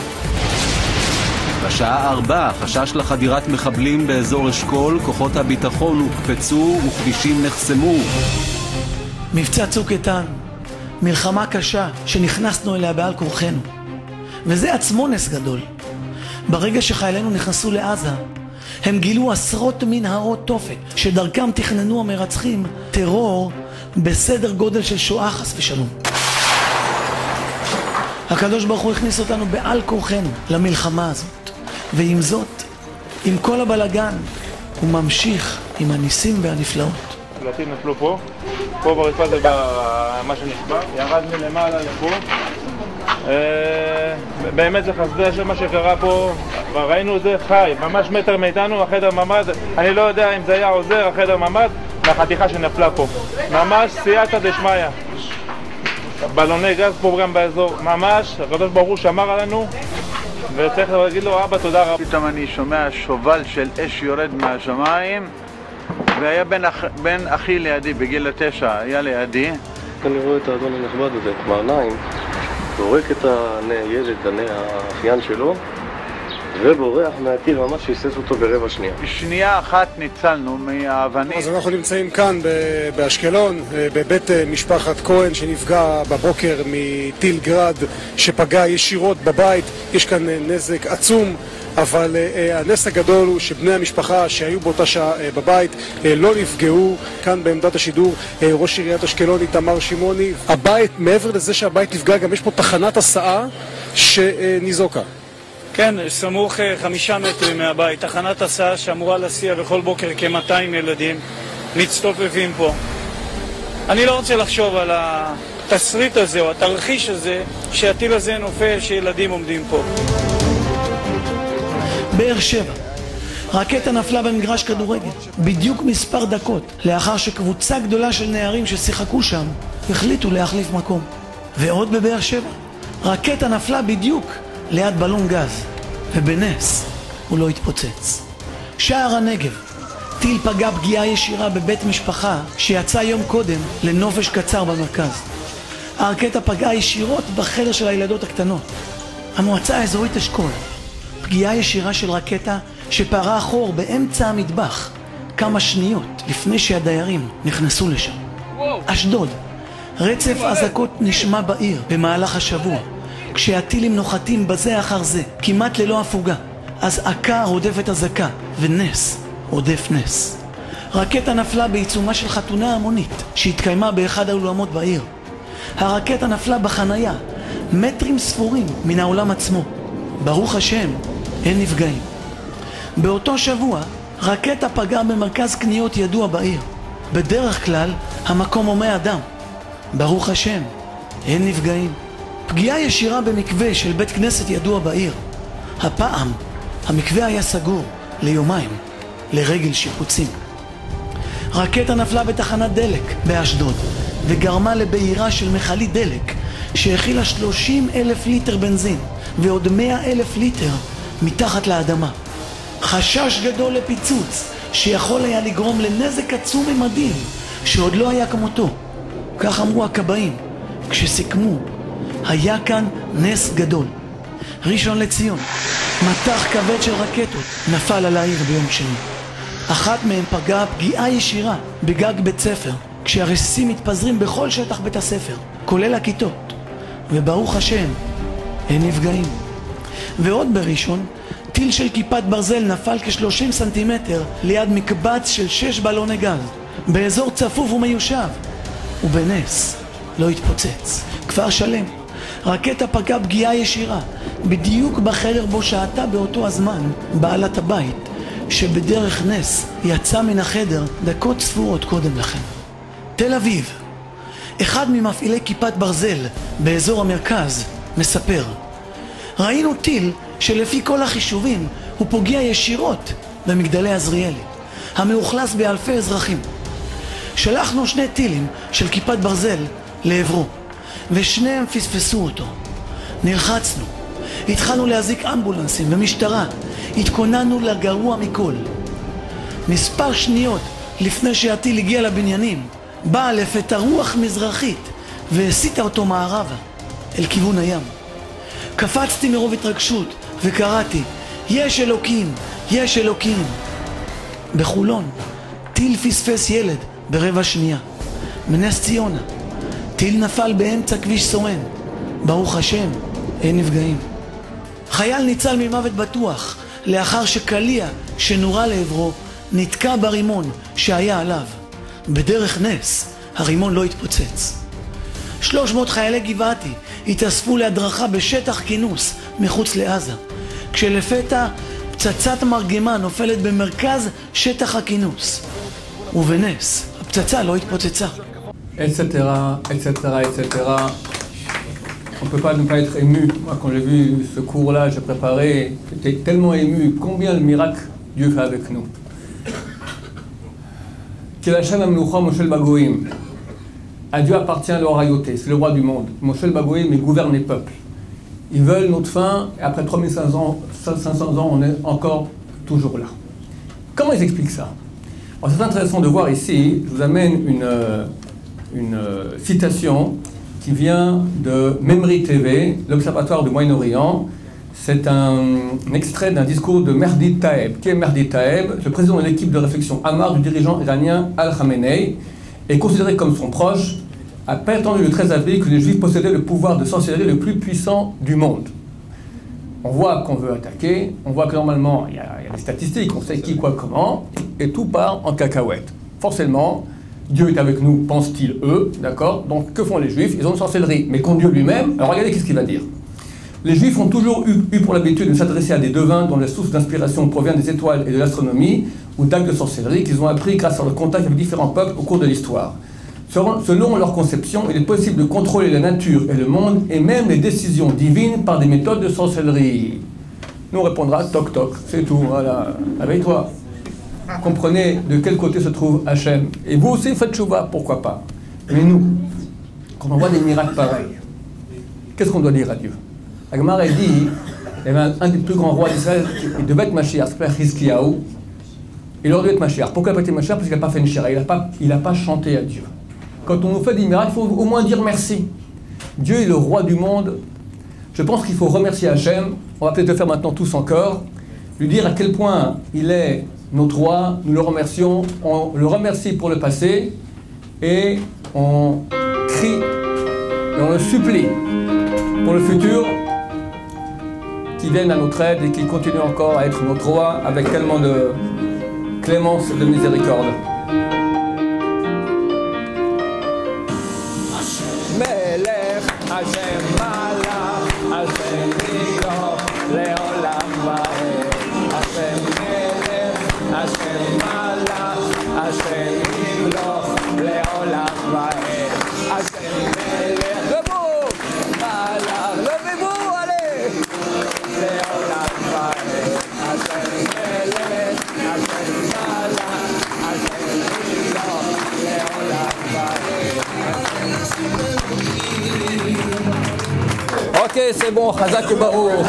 בשעה 4, חשש לחדירת מחבלים באזור אשכול, כוחות הביטחון הוקפצו וכבישים נחסמו. מבצע צוק איתן, מלחמה קשה שנכנסנו אליה בעל כורחנו. וזה עצמו נס גדול. ברגע שחיילינו נכנסו לעזה, הם גילו עשרות מנהרות תופת שדרכם תכננו המרצחים טרור בסדר גודל של שואה חס ושלום. הקדוש ברוך הוא הכניס אותנו בעל כורחנו למלחמה הזאת, ועם זאת, עם כל הבלגן, הוא ממשיך עם הניסים והנפלאות. פלטים נפלו פה ברצפה זה מה שנשבר, ירד מלמעלה לפה. באמת זה חסדי של מה שקרה פה, ראינו את זה חי, ממש מטר מאיתנו, החדר ממד, אני לא יודע אם זה היה עוזר, החדר ממד, מהחתיכה שנפלה פה. ממש סייעתא דשמיא. בלוני גז פה גם באזור, ממש, הקדוש ברוך הוא שמר עלינו, וצריך להגיד לו, אבא תודה רבה. פתאום אני שומע שובל של אש יורד מהשמיים, והיה בן אחי לידי, בגיל 9, היה לידי. אני רואה את האדון הנכבד הזה, את מעניים, זורק את הילד, האחיין שלו, ובורח מהטיל ממש שהיסס אותו ברבע שנייה. שנייה אחת ניצלנו מהאבנים. אז אנחנו נמצאים כאן באשקלון, בבית משפחת כהן שנפגע בבוקר מטיל גראד שפגע ישירות בבית. יש כאן נזק עצום, אבל הנס הגדול הוא שבני המשפחה שהיו באותה שעה בבית לא נפגעו. כאן בעמדת השידור ראש עיריית אשקלון איתמר שמעוני. הבית, מעבר לזה שהבית נפגע, גם יש פה תחנת הסעה שניזוקה. כן, סמוך 5 מטרים מהבית, תחנת הסעה שאמורה להסיע בכל בוקר כ-200 ילדים מצטופפים פה. אני לא רוצה לחשוב על התסריט הזה או התרחיש הזה שהטיל הזה נופל שילדים עומדים פה. באר שבע, רקטה נפלה במגרש כדורגל בדיוק מספר דקות לאחר שקבוצה גדולה של נערים ששיחקו שם החליטו להחליף מקום. ועוד בבאר שבע, רקטה נפלה בדיוק ליד בלון גז, ובנס הוא לא התפוצץ. שער הנגב, טיל פגע פגיעה ישירה בבית משפחה שיצא יום קודם לנופש קצר במרכז. הרקטה פגעה ישירות בחדר של הילדות הקטנות. המועצה האזורית אשכול, פגיעה ישירה של רקטה שפערה אחור באמצע המטבח כמה שניות לפני שהדיירים נכנסו לשם. אשדוד, רצף אזעקות נשמע בעיר במהלך השבוע, כשהטילים נוחתים בזה אחר זה, כמעט ללא הפוגה. אזעקה רודפת אזעקה, ונס רודף נס. רקטה נפלה בעיצומה של חתונה המונית שהתקיימה באחד האולמות בעיר. הרקטה נפלה בחנייה, מטרים ספורים מן העולם עצמו. ברוך השם, אין נפגעים. באותו שבוע רקטה פגעה במרכז קניות ידוע בעיר. בדרך כלל המקום הומה אדם. ברוך השם, אין נפגעים. פגיעה ישירה במקווה של בית כנסת ידוע בעיר. הפעם המקווה היה סגור ליומיים לרגל שיפוצים. רקטה נפלה בתחנת דלק באשדוד וגרמה לבעירה של מכלית דלק שהכילה 30,000 ליטר בנזין ועוד 100,000 ליטר מתחת לאדמה. חשש גדול לפיצוץ שיכול היה לגרום לנזק עצום ממדים שעוד לא היה כמותו. כך אמרו הכבאים כשסיכמו, היה כאן נס גדול. ראשון לציון, מטח כבד של רקטות נפל על העיר ביום שני. אחת מהן פגעה פגיעה ישירה בגג בית ספר, כשהרסיסים מתפזרים בכל שטח בית הספר, כולל הכיתות, וברוך השם, אין נפגעים. ועוד בראשון, טיל של כיפת ברזל נפל כ-30 סנטימטר ליד מקבץ של 6 בלוני גז, באזור צפוף ומיושב, ובנס לא התפוצץ. כפר שלם, רקטה פגעה פגיעה ישירה, בדיוק בחדר בו שהתה באותו הזמן בעלת הבית, שבדרך נס יצא מן החדר דקות ספורות קודם לכן. תל אביב, אחד ממפעילי כיפת ברזל באזור המרכז מספר, ראינו טיל שלפי כל החישובים הוא פוגע ישירות במגדלי עזריאלי, המאוכלס באלפי אזרחים. שלחנו 2 טילים של כיפת ברזל לעברו, ושניהם פספסו אותו. נלחצנו, התחלנו להזיק אמבולנסים ומשטרה, התכוננו לגרוע מכל. מספר שניות לפני שהטיל הגיע לבניינים, באה לפתע רוח מזרחית והסיטה אותו מערבה אל כיוון הים. קפצתי מרוב התרגשות וקראתי, יש אלוקים, יש אלוקים. בחולון, טיל פספס ילד ברבע שנייה. מנס ציונה, טיל נפל באמצע כביש סואן. ברוך השם, אין נפגעים. חייל ניצל ממוות בטוח לאחר שקליע שנורה לעברו נתקע ברימון שהיה עליו. בדרך נס הרימון לא התפוצץ. 300 חיילי גבעתי התאספו להדרכה בשטח כינוס מחוץ לעזה, כשלפתע פצצת מרגמה נופלת במרכז שטח הכינוס, ובנס הפצצה לא התפוצצה. etc., etc., etc. On ne peut pas ne pas être ému. Moi, quand j'ai vu ce cours-là, j'ai préparé, j'étais tellement ému. Combien le miracle Dieu fait avec nous. Qu'il Hashem Amloucha Moshe Bagoïm. À Dieu appartient le royauté, c'est le roi du monde. Moshe Bagoïm, il gouverne les peuples. Ils veulent notre fin, et après 3500 ans, on est encore toujours là. Comment ils expliquent ça? Alors, c'est intéressant de voir ici, je vous amène une citation qui vient de Memri TV, l'Observatoire du Moyen-Orient. C'est un extrait d'un discours de Mehdi Taeb. Qui est Mehdi Taeb? Le président de l'équipe de réflexion Hamar du dirigeant iranien Al-Khamenei est considéré comme son proche, a prétendu le 13 avril que les Juifs possédaient le pouvoir de sorcellerie le plus puissant du monde. On voit qu'on veut attaquer, on voit que normalement il y a des statistiques, on sait qui, quoi, comment, et tout part en cacahuète. Forcément, Dieu est avec nous, pensent-ils eux, d'accord? Donc que font les Juifs? Ils ont une sorcellerie, mais contre Dieu lui-même, alors regardez qu'est-ce qu'il va dire. Les Juifs ont toujours eu pour l'habitude de s'adresser à des devins dont la source d'inspiration provient des étoiles et de l'astronomie, ou d'actes de sorcellerie qu'ils ont appris grâce à leur contact avec différents peuples au cours de l'histoire. Selon leur conception, il est possible de contrôler la nature et le monde, et même les décisions divines par des méthodes de sorcellerie. Nous on répondra toc toc, c'est tout, voilà, avec toi. Comprenez de quel côté se trouve Hachem. Et vous aussi faites chouva, pourquoi pas. Mais nous, quand on voit des miracles pareils, qu'est-ce qu'on doit dire à Dieu? La Gemara dit, il y avait un des plus grands rois d'Israël, il devait être Mashiach, il s'appelait Hizkiyahu. Il aurait dû être Mashiach. Pourquoi il n'a pas été Mashiach? Parce qu'il n'a pas fait une shira, il n'a pas chanté à Dieu. Quand on nous fait des miracles, il faut au moins dire merci. Dieu est le roi du monde. Je pense qu'il faut remercier Hachem. On va peut-être le faire maintenant tous encore. Lui dire à quel point il est notre roi. Nous le remercions. On le remercie pour le passé. Et on crie et on le supplie pour le futur qu'il vienne à notre aide et qu'il continue encore à être notre roi avec tellement de clémence et de miséricorde. Hashem Malach, Hashem Nilo, Leolam Vaed, Hashem Ok, c'est bon, Chazak Baruch.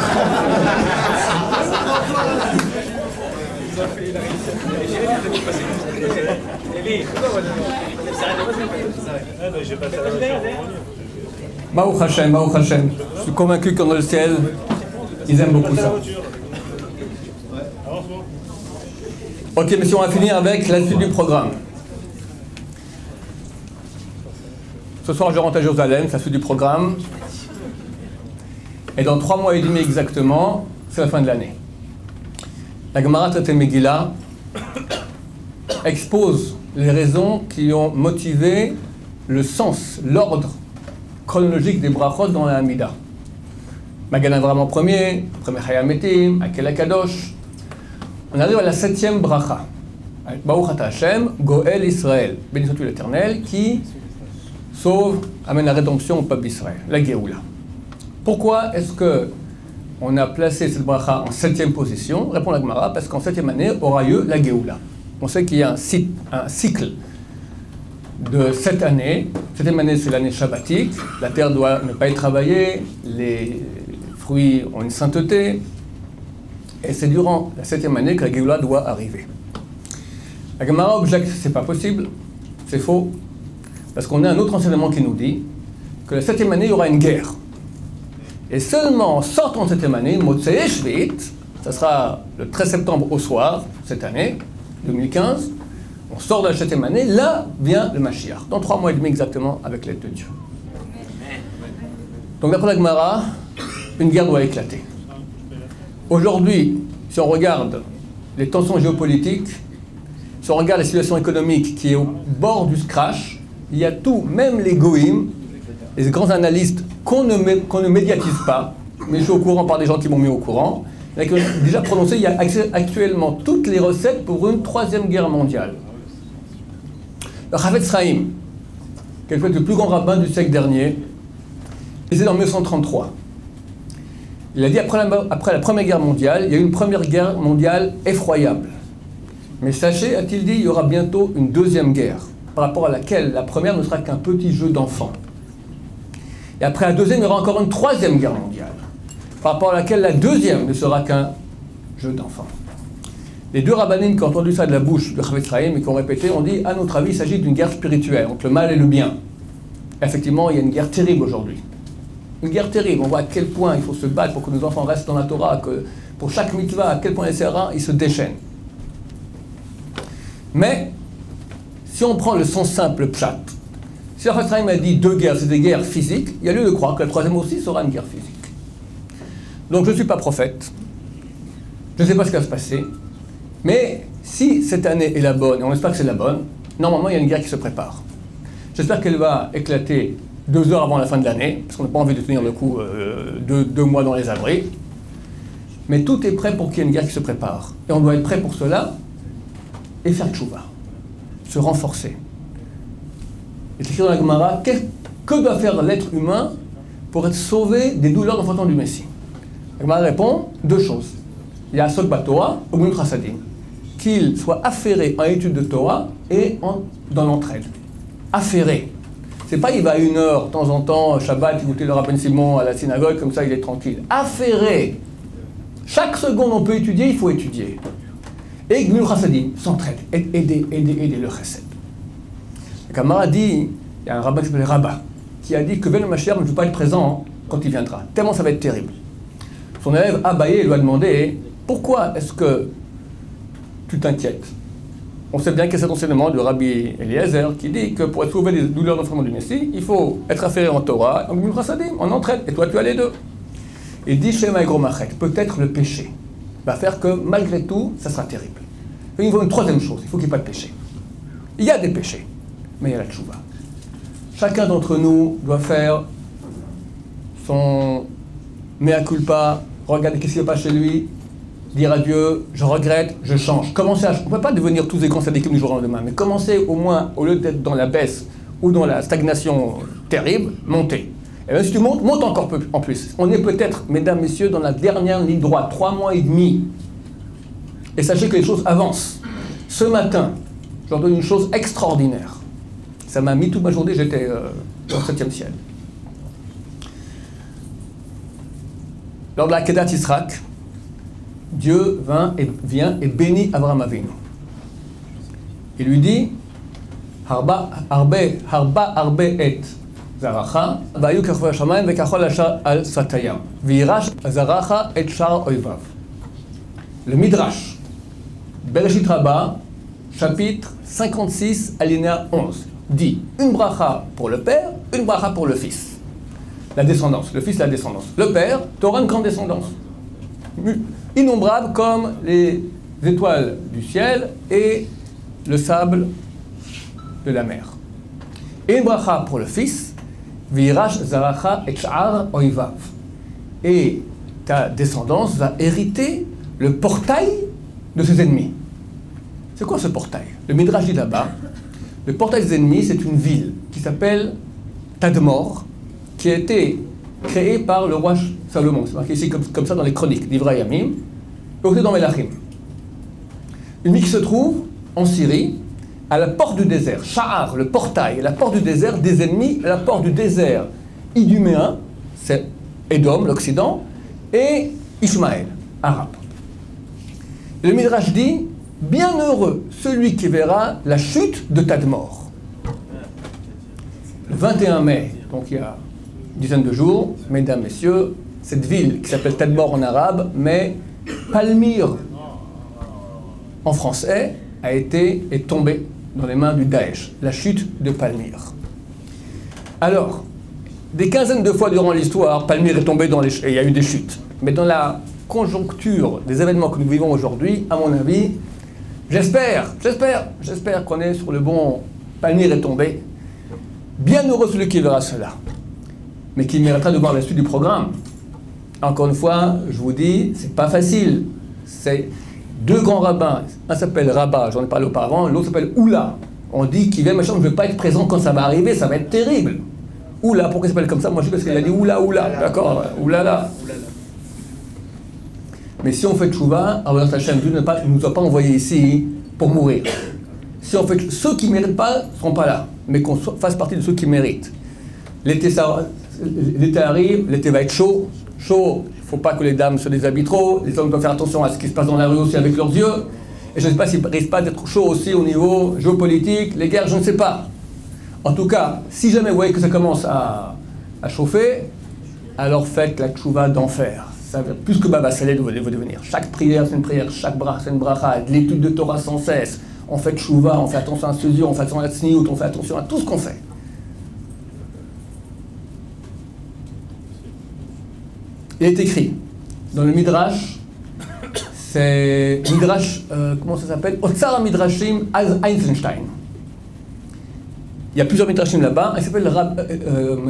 Baruch Hashem, Baruch Hashem. Je suis convaincu que dans le ciel, ils aiment beaucoup ça. Ok, messieurs, on va finir avec la suite du programme. Ce soir, je rentre à Jérusalem, c'est la suite du programme. Et dans 3 mois et demi exactement, c'est la fin de l'année. La Gemara Traité Megillah expose les raisons qui ont motivé le sens, l'ordre chronologique des brachot dans la Hamida. Magan Avraham en premier Chaya Metim, Akel HaKadosh. On arrive à la 7e bracha. Baruch Ata Hashem, Goel Israël. Béni soit-tu l'Éternel, qui sauve, amène la rédemption au peuple d'Israël, la Géoula. Pourquoi est-ce qu'on a placé cette bracha en 7e position? Répond la Gemara, parce qu'en 7e année aura lieu la Géoula. On sait qu'il y a un cycle de 7 années. 7e année, c'est l'année shabbatique. La terre doit ne pas être travaillée, les fruits ont une sainteté. Et c'est durant la 7e année que la Géoula doit arriver. La Gemara objecte que ce n'est pas possible, c'est faux, parce qu'on a un autre enseignement qui nous dit que la 7e année, il y aura une guerre. Et seulement en sortant de 7e année, Motzei Shvit, ça sera le 13 septembre au soir, cette année, 2015, on sort de la 7e année, là vient le Mashiach, dans 3 mois et demi exactement, avec l'aide de Dieu. Donc d'après la Gemara, une guerre doit éclater. Aujourd'hui, si on regarde les tensions géopolitiques, si on regarde la situation économique qui est au bord du crash, il y a tout, même les goïms, les grands analystes qu'on ne médiatise pas, mais je suis au courant par des gens qui m'ont mis au courant, qui ont déjà prononcé, il y a actuellement toutes les recettes pour une 3e guerre mondiale. Le Chavetz Chaim, qui est le plus grand rabbin du siècle dernier, il est en 1933. Il a dit après la Première Guerre mondiale, il y a eu une Première Guerre mondiale effroyable. Mais sachez, a-t-il dit, il y aura bientôt une 2e guerre, par rapport à laquelle la première ne sera qu'un petit jeu d'enfant. Et après la 2e, il y aura encore une 3e guerre mondiale, par rapport à laquelle la 2e ne sera qu'un jeu d'enfant. Les 2 rabbanim qui ont entendu ça de la bouche de Chavetz Chaim et qui ont répété, ont dit, à notre avis, il s'agit d'une guerre spirituelle, entre le mal et le bien. Et effectivement, il y a une guerre terrible aujourd'hui. Une guerre terrible. On voit à quel point il faut se battre pour que nos enfants restent dans la Torah, que pour chaque mitzvah, à quel point les serrats, ils se déchaînent. Mais, si on prend le sens simple, pshat, si Chavetz Chaim a dit 2 guerres, c'est des guerres physiques, il y a lieu de croire que la 3e aussi sera une guerre physique. Donc je ne suis pas prophète, je ne sais pas ce qui va se passer, mais si cette année est la bonne, et on espère que c'est la bonne, normalement il y a une guerre qui se prépare. J'espère qu'elle va éclater 2 heures avant la fin de l'année, parce qu'on n'a pas envie de tenir le coup 2 mois dans les abris. Mais tout est prêt pour qu'il y ait une guerre qui se prépare. Et on doit être prêt pour cela et faire tchouva, se renforcer. Et c'est écrit dans la Gemara, que doit faire l'être humain pour être sauvé des douleurs d'enfantement du Messie? La Gemara répond 2 choses. Il y a Sot Torah ou Gmilut Chasadim. Qu'il soit affairé en étude de Torah et dans l'entraide. Affairé. C'est pas il va à 1 heure, de temps en temps, Shabbat, écouter le rabbin Simon à la synagogue, comme ça il est tranquille. Affairé. Chaque seconde on peut étudier, il faut étudier. Et Gmilut Chasadim, s'entraide, aider le chesed. Le Gemara dit, il y a un rabbin qui s'appelle Rabbah, qui a dit que le Mashiach ne peut pas être présent quand il viendra, tellement ça va être terrible. Son élève Abaye lui a demandé, pourquoi est-ce que tu t'inquiètes? On sait bien qu'il y a cet enseignement de Rabbi Eliezer qui dit que pour être sauvé des douleurs d'enfantement du Messie, il faut être affairé en Torah, en Gmilut Chasadim, en entraide, et toi tu as les 2. Il dit Shema Egro Machet, peut-être le péché va faire que malgré tout, ça sera terrible. Et il faut une 3e chose, il faut qu'il n'y ait pas de péché. Il y a des péchés, mais il y a la tchouva. Chacun d'entre nous doit faire son mea culpa, regarder qu'est-ce qui ne va pas chez lui, dire à Dieu, je regrette, je change. Commencez on ne peut pas devenir tous les grands sadikim du jour au lendemain, mais commencez au moins, au lieu d'être dans la baisse ou dans la stagnation terrible, montez. Et même si tu montes, monte encore en plus. On est peut-être, mesdames, messieurs, dans la dernière ligne droite, 3 mois et demi. Et sachez que les choses avancent. Ce matin, j'en donne une chose extraordinaire. Ça m'a mis toute ma journée, j'étais au 7e ciel. lors de la Kedat Yisrak, Dieu vient et bénit Avraham Avinu. Il lui dit Harba et zaracha, vayu kachvei hashamayim vekachol al satayam, v'yirash zaracha et shar oivav. Le Midrash, Bereshit Rabbah, chapitre 56, alinéa 11, dit une bracha pour le père, une bracha pour le fils. La descendance, le fils, la descendance. Le père, tu auras une grande descendance. Innombrable comme les étoiles du ciel et le sable de la mer. Et une bracha pour le fils, V'yirash zaracha et sh'ar oivav. Et ta descendance va hériter le portail de ses ennemis. C'est quoi ce portail? Le Midrash dit là-bas, le portail des ennemis, c'est une ville qui s'appelle Tadmor, qui a été créée par le roi Salomon. C'est marqué ici comme ça dans les chroniques d'Ivra Yamim, et aussi dans Melachim. Une ville qui se trouve en Syrie, à la porte du désert. Sha'ar, le portail, la porte du désert des ennemis, la porte du désert iduméen, c'est Édom, l'Occident, et Ishmaël, arabe. Le Midrash dit, bienheureux celui qui verra la chute de Tadmor. Le 21 mai, donc il y a une dizaine de jours, mesdames, messieurs, cette ville qui s'appelle Tadmor en arabe, mais Palmyre en français, est tombée dans les mains du Daesh, la chute de Palmyre. Alors, des quinzaines de fois durant l'histoire, Palmyre est tombée et il y a eu des chutes. Mais dans la conjoncture des événements que nous vivons aujourd'hui, à mon avis, j'espère qu'on est sur le bon. Palmyre est tombée. Bienheureux celui qui verra cela, mais qui méritera de voir la suite du programme. Encore une fois, je vous dis, c'est pas facile. C'est deux grands rabbins, un s'appelle Rabbah, j'en ai parlé auparavant, l'autre s'appelle Oula. On dit qu'il vient machin, je ne veux pas être présent quand ça va arriver, ça va être terrible. Oula, pourquoi il s'appelle comme ça? Moi je sais parce qu'il a dit Oula, d'accord, Oulala. Mais si on fait tchouva, alors Dieu ne nous a pas envoyés ici pour mourir. Si on fait ceux qui ne méritent pas ne seront pas là, mais qu'on fasse partie de ceux qui méritent. L'été arrive, l'été va être chaud. Il ne faut pas que les dames se déshabillent trop, les hommes doivent faire attention à ce qui se passe dans la rue aussi avec leurs yeux. Et je ne sais pas s'il risque pas d'être chaud aussi au niveau géopolitique, les guerres, je ne sais pas. En tout cas, si jamais vous voyez que ça commence à chauffer, alors faites la tchouva d'enfer. Ça va plus que Baba Salé de vous devenir. Chaque prière, c'est une prière, chaque bracha, c'est une bracha, de l'étude de Torah sans cesse. On fait tchouva, on fait attention à ses yeux, on fait attention à la tsniout, on fait attention à tout ce qu'on fait. Il est écrit dans le Midrash, c'est Midrash, comment ça s'appelle? Otsar Midrashim Eisenstein. Il y a plusieurs Midrashim là-bas, il s'appelle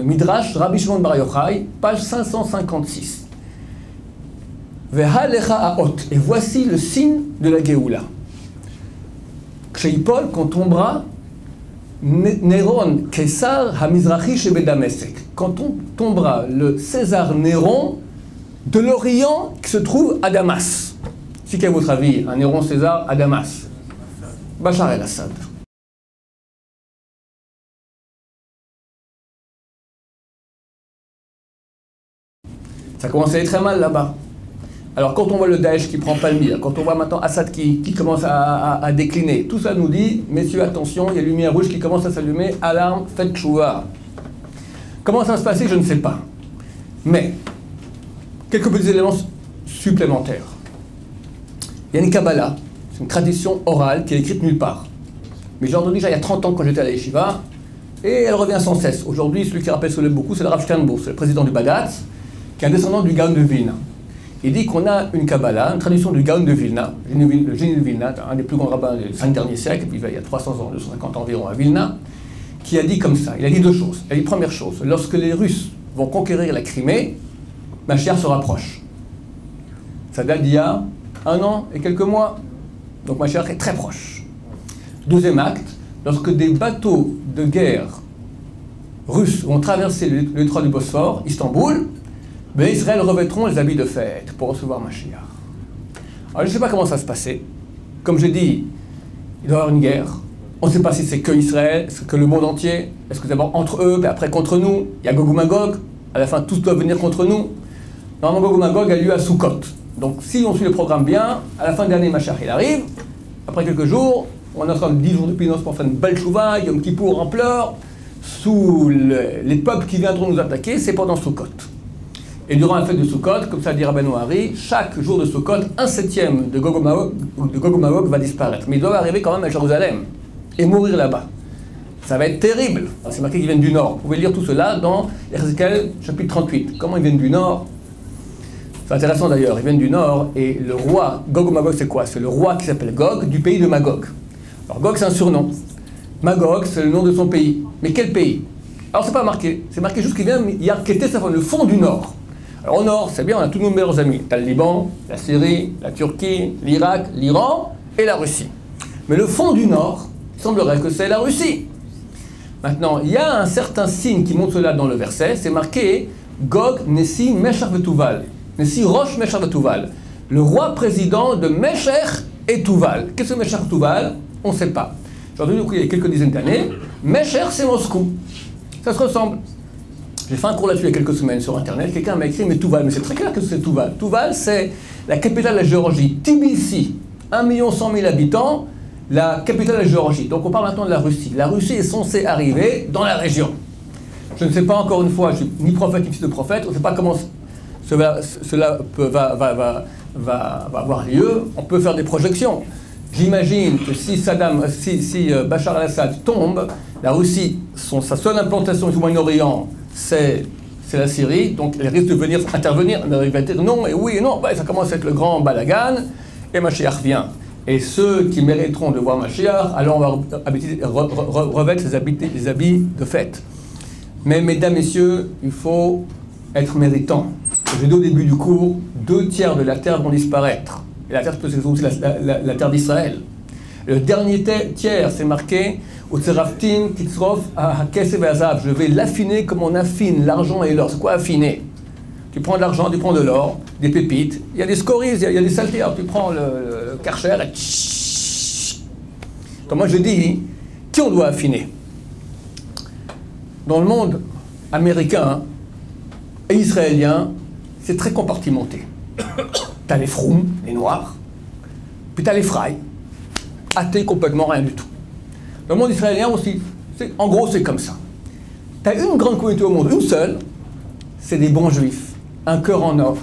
Midrash Rabbi Shimon Bar Yochai, page 556. Ve'halecha ha'ot, et voici le signe de la Géoula. Ksheipol, quand tombera, Néron Kesar Hamizrachi Shebedamesek, quand tombera le César Néron de l'Orient qui se trouve à Damas. C'est quel est votre avis, un Néron César à Damas? Bachar el-Assad. Ça commence à aller très mal là-bas. Alors quand on voit le Daesh qui prend Palmyre, quand on voit maintenant Assad qui commence à décliner, tout ça nous dit, messieurs, attention, il y a une lumière rouge qui commence à s'allumer, alarme, faites tchouva. Comment ça va se passer, je ne sais pas. Mais, quelques petits éléments supplémentaires. Il y a une Kabbalah, c'est une tradition orale qui est écrite nulle part. Mais j'ai entendu déjà il y a 30 ans quand j'étais à la Yeshiva, et elle revient sans cesse. Aujourd'hui, celui qui rappelle cela beaucoup, c'est le Rav Sternbuch, c'est le président du Bagatz, qui est un descendant du Gaon de Vilna. Il dit qu'on a une Kabbalah, une tradition du Gaon de Vilna, le génie de Vilna, un des plus grands rabbins des 5 derniers siècles, il y a 300 ans, 250 environ à Vilna, qui a dit comme ça, il a dit deux choses. Il a dit première chose, lorsque les Russes vont conquérir la Crimée, Mashiach se rapproche. Ça date d'il y a 1 an et quelques mois, donc Mashiach est très proche. Deuxième acte, lorsque des bateaux de guerre russes vont traverser le détroit du Bosphore, Istanbul, ben Israël revêtront les habits de fête pour recevoir Mashiach. Alors je ne sais pas comment ça va se passer. Comme je dis, il doit y avoir une guerre. On ne sait pas si c'est que Israël, est-ce que le monde entier, est-ce que d'abord entre eux, puis après contre nous, il y a Gog ou Magog, à la fin tous doivent venir contre nous. Normalement, Gog Magog a lieu à Sukkot. Donc, si on suit le programme bien, à la fin de l'année, Mashiach, il arrive. Après quelques jours, on est en train de 10 jours de pénitence pour faire une belle chouva, Yom Kippour en pleurs, sous les peuples qui viendront nous attaquer, c'est pendant Sukkot. Et durant la fête de Sukkot, comme ça dit Rabbeinu Hari, chaque jour de Sukkot, 1/7 de Gog Magog va disparaître. Mais ils doivent arriver quand même à Jérusalem et mourir là-bas. Ça va être terrible. C'est marqué qu'ils viennent du nord. Vous pouvez lire tout cela dans Ézéchiel chapitre 38. Comment ils viennent du nord? C'est intéressant d'ailleurs, ils viennent du nord et le roi, Gog Magog c'est quoi? C'est le roi qui s'appelle Gog du pays de Magog. Alors Gog c'est un surnom. Magog c'est le nom de son pays. Mais quel pays? Alors c'est pas marqué. C'est marqué juste qu'il vient Yarketé, ça le fond du nord. Alors au nord, c'est bien, on a tous nos meilleurs amis. T'as le Liban, la Syrie, la Turquie, l'Irak, l'Iran et la Russie. Mais le fond du nord, il semblerait que c'est la Russie. Maintenant, il y a un certain signe qui montre cela dans le verset, c'est marqué Gog, Nessi, Meshach Vetuval. Nessi, Rosh, Meshach Vetuval. Le roi président de Meshach et Tuval. Qu'est-ce que Meshach et Tuval? On ne sait pas. J'ai entendu il y a quelques dizaines d'années, Meshach c'est Moscou. Ça se ressemble. J'ai fait un cours là-dessus il y a quelques semaines sur internet, quelqu'un m'a écrit mais Tuval, mais c'est très clair que c'est Tuval. Tuval c'est la capitale de la Géorgie. Tbilissi, 1 100 000 habitants. La capitale de la Géorgie. Donc on parle maintenant de la Russie. La Russie est censée arriver dans la région. Je ne sais pas encore une fois, je suis ni prophète ni fils de prophète, on ne sait pas comment cela va avoir lieu. On peut faire des projections. J'imagine que si Bachar al-Assad tombe, la Russie, sa seule implantation du Moyen-Orient, c'est la Syrie, donc elle risque de venir intervenir. Elle va dire non et oui et non. Ça commence à être le grand balagan et Mashiach vient. Et ceux qui mériteront de voir Mashiach, alors on va revêtre les habits de fête. Mais mesdames, messieurs, il faut être méritant. J'ai dit au début du cours, 2/3 de la terre vont disparaître. Et la terre, c'est aussi la terre d'Israël. Le dernier tiers, c'est marqué au Tseraftim, Kitzrof, Hakesef et Azav. Je vais l'affiner comme on affine l'argent et l'or. C'est quoi affiner? Tu prends de l'argent, tu prends de l'or, des pépites, il y a des scories, il y a des saletés. Alors tu prends le karcher et donc moi je dis, qui on doit affiner? Dans le monde américain et israélien, c'est très compartimenté. T'as les froum, les noirs, puis t'as les frai, athées complètement rien du tout. Dans le monde israélien aussi, en gros c'est comme ça. T'as une grande communauté au monde, une seule, c'est des bons juifs. Un cœur en or.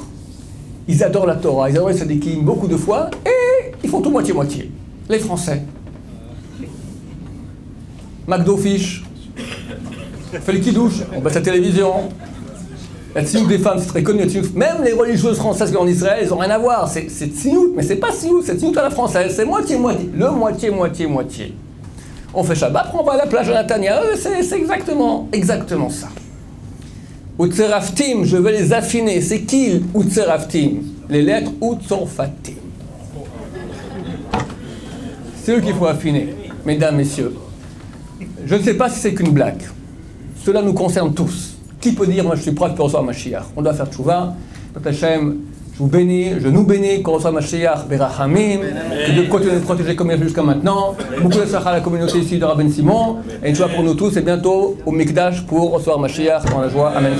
Ils adorent la Torah, ils adorent les sadikim beaucoup de fois, et ils font tout moitié-moitié. Les Français. McDo Fish, fait le kidouche, on passe à la télévision. La tziout des femmes, c'est très connu. Même les religieuses françaises en Israël, elles n'ont rien à voir. C'est tziout, mais c'est pas tziout, c'est tziout à la française. C'est moitié-moitié. Le moitié-moitié-moitié. On fait Shabbat, après on va à la plage à Netanya. C'est exactement ça. Utzeraftim, je vais les affiner. C'est qui Utzeraftim? Les lettres Utzorfatim. C'est eux qu'il faut affiner, mesdames, messieurs. Je ne sais pas si c'est qu'une blague. Cela nous concerne tous. Qui peut dire, moi je suis prêt pour recevoir Mashiach? On doit faire tchouva. Hashem, je vous bénis, je nous bénis qu'on reçoive Mashiach Berachamim, que Dieu continue de nous protéger comme il a fait jusqu'à maintenant. Beaucoup de sacha à la communauté ici de Rabben Simon. Et une joie pour nous tous et bientôt au Mikdash pour recevoir Mashiach dans la joie. Amen.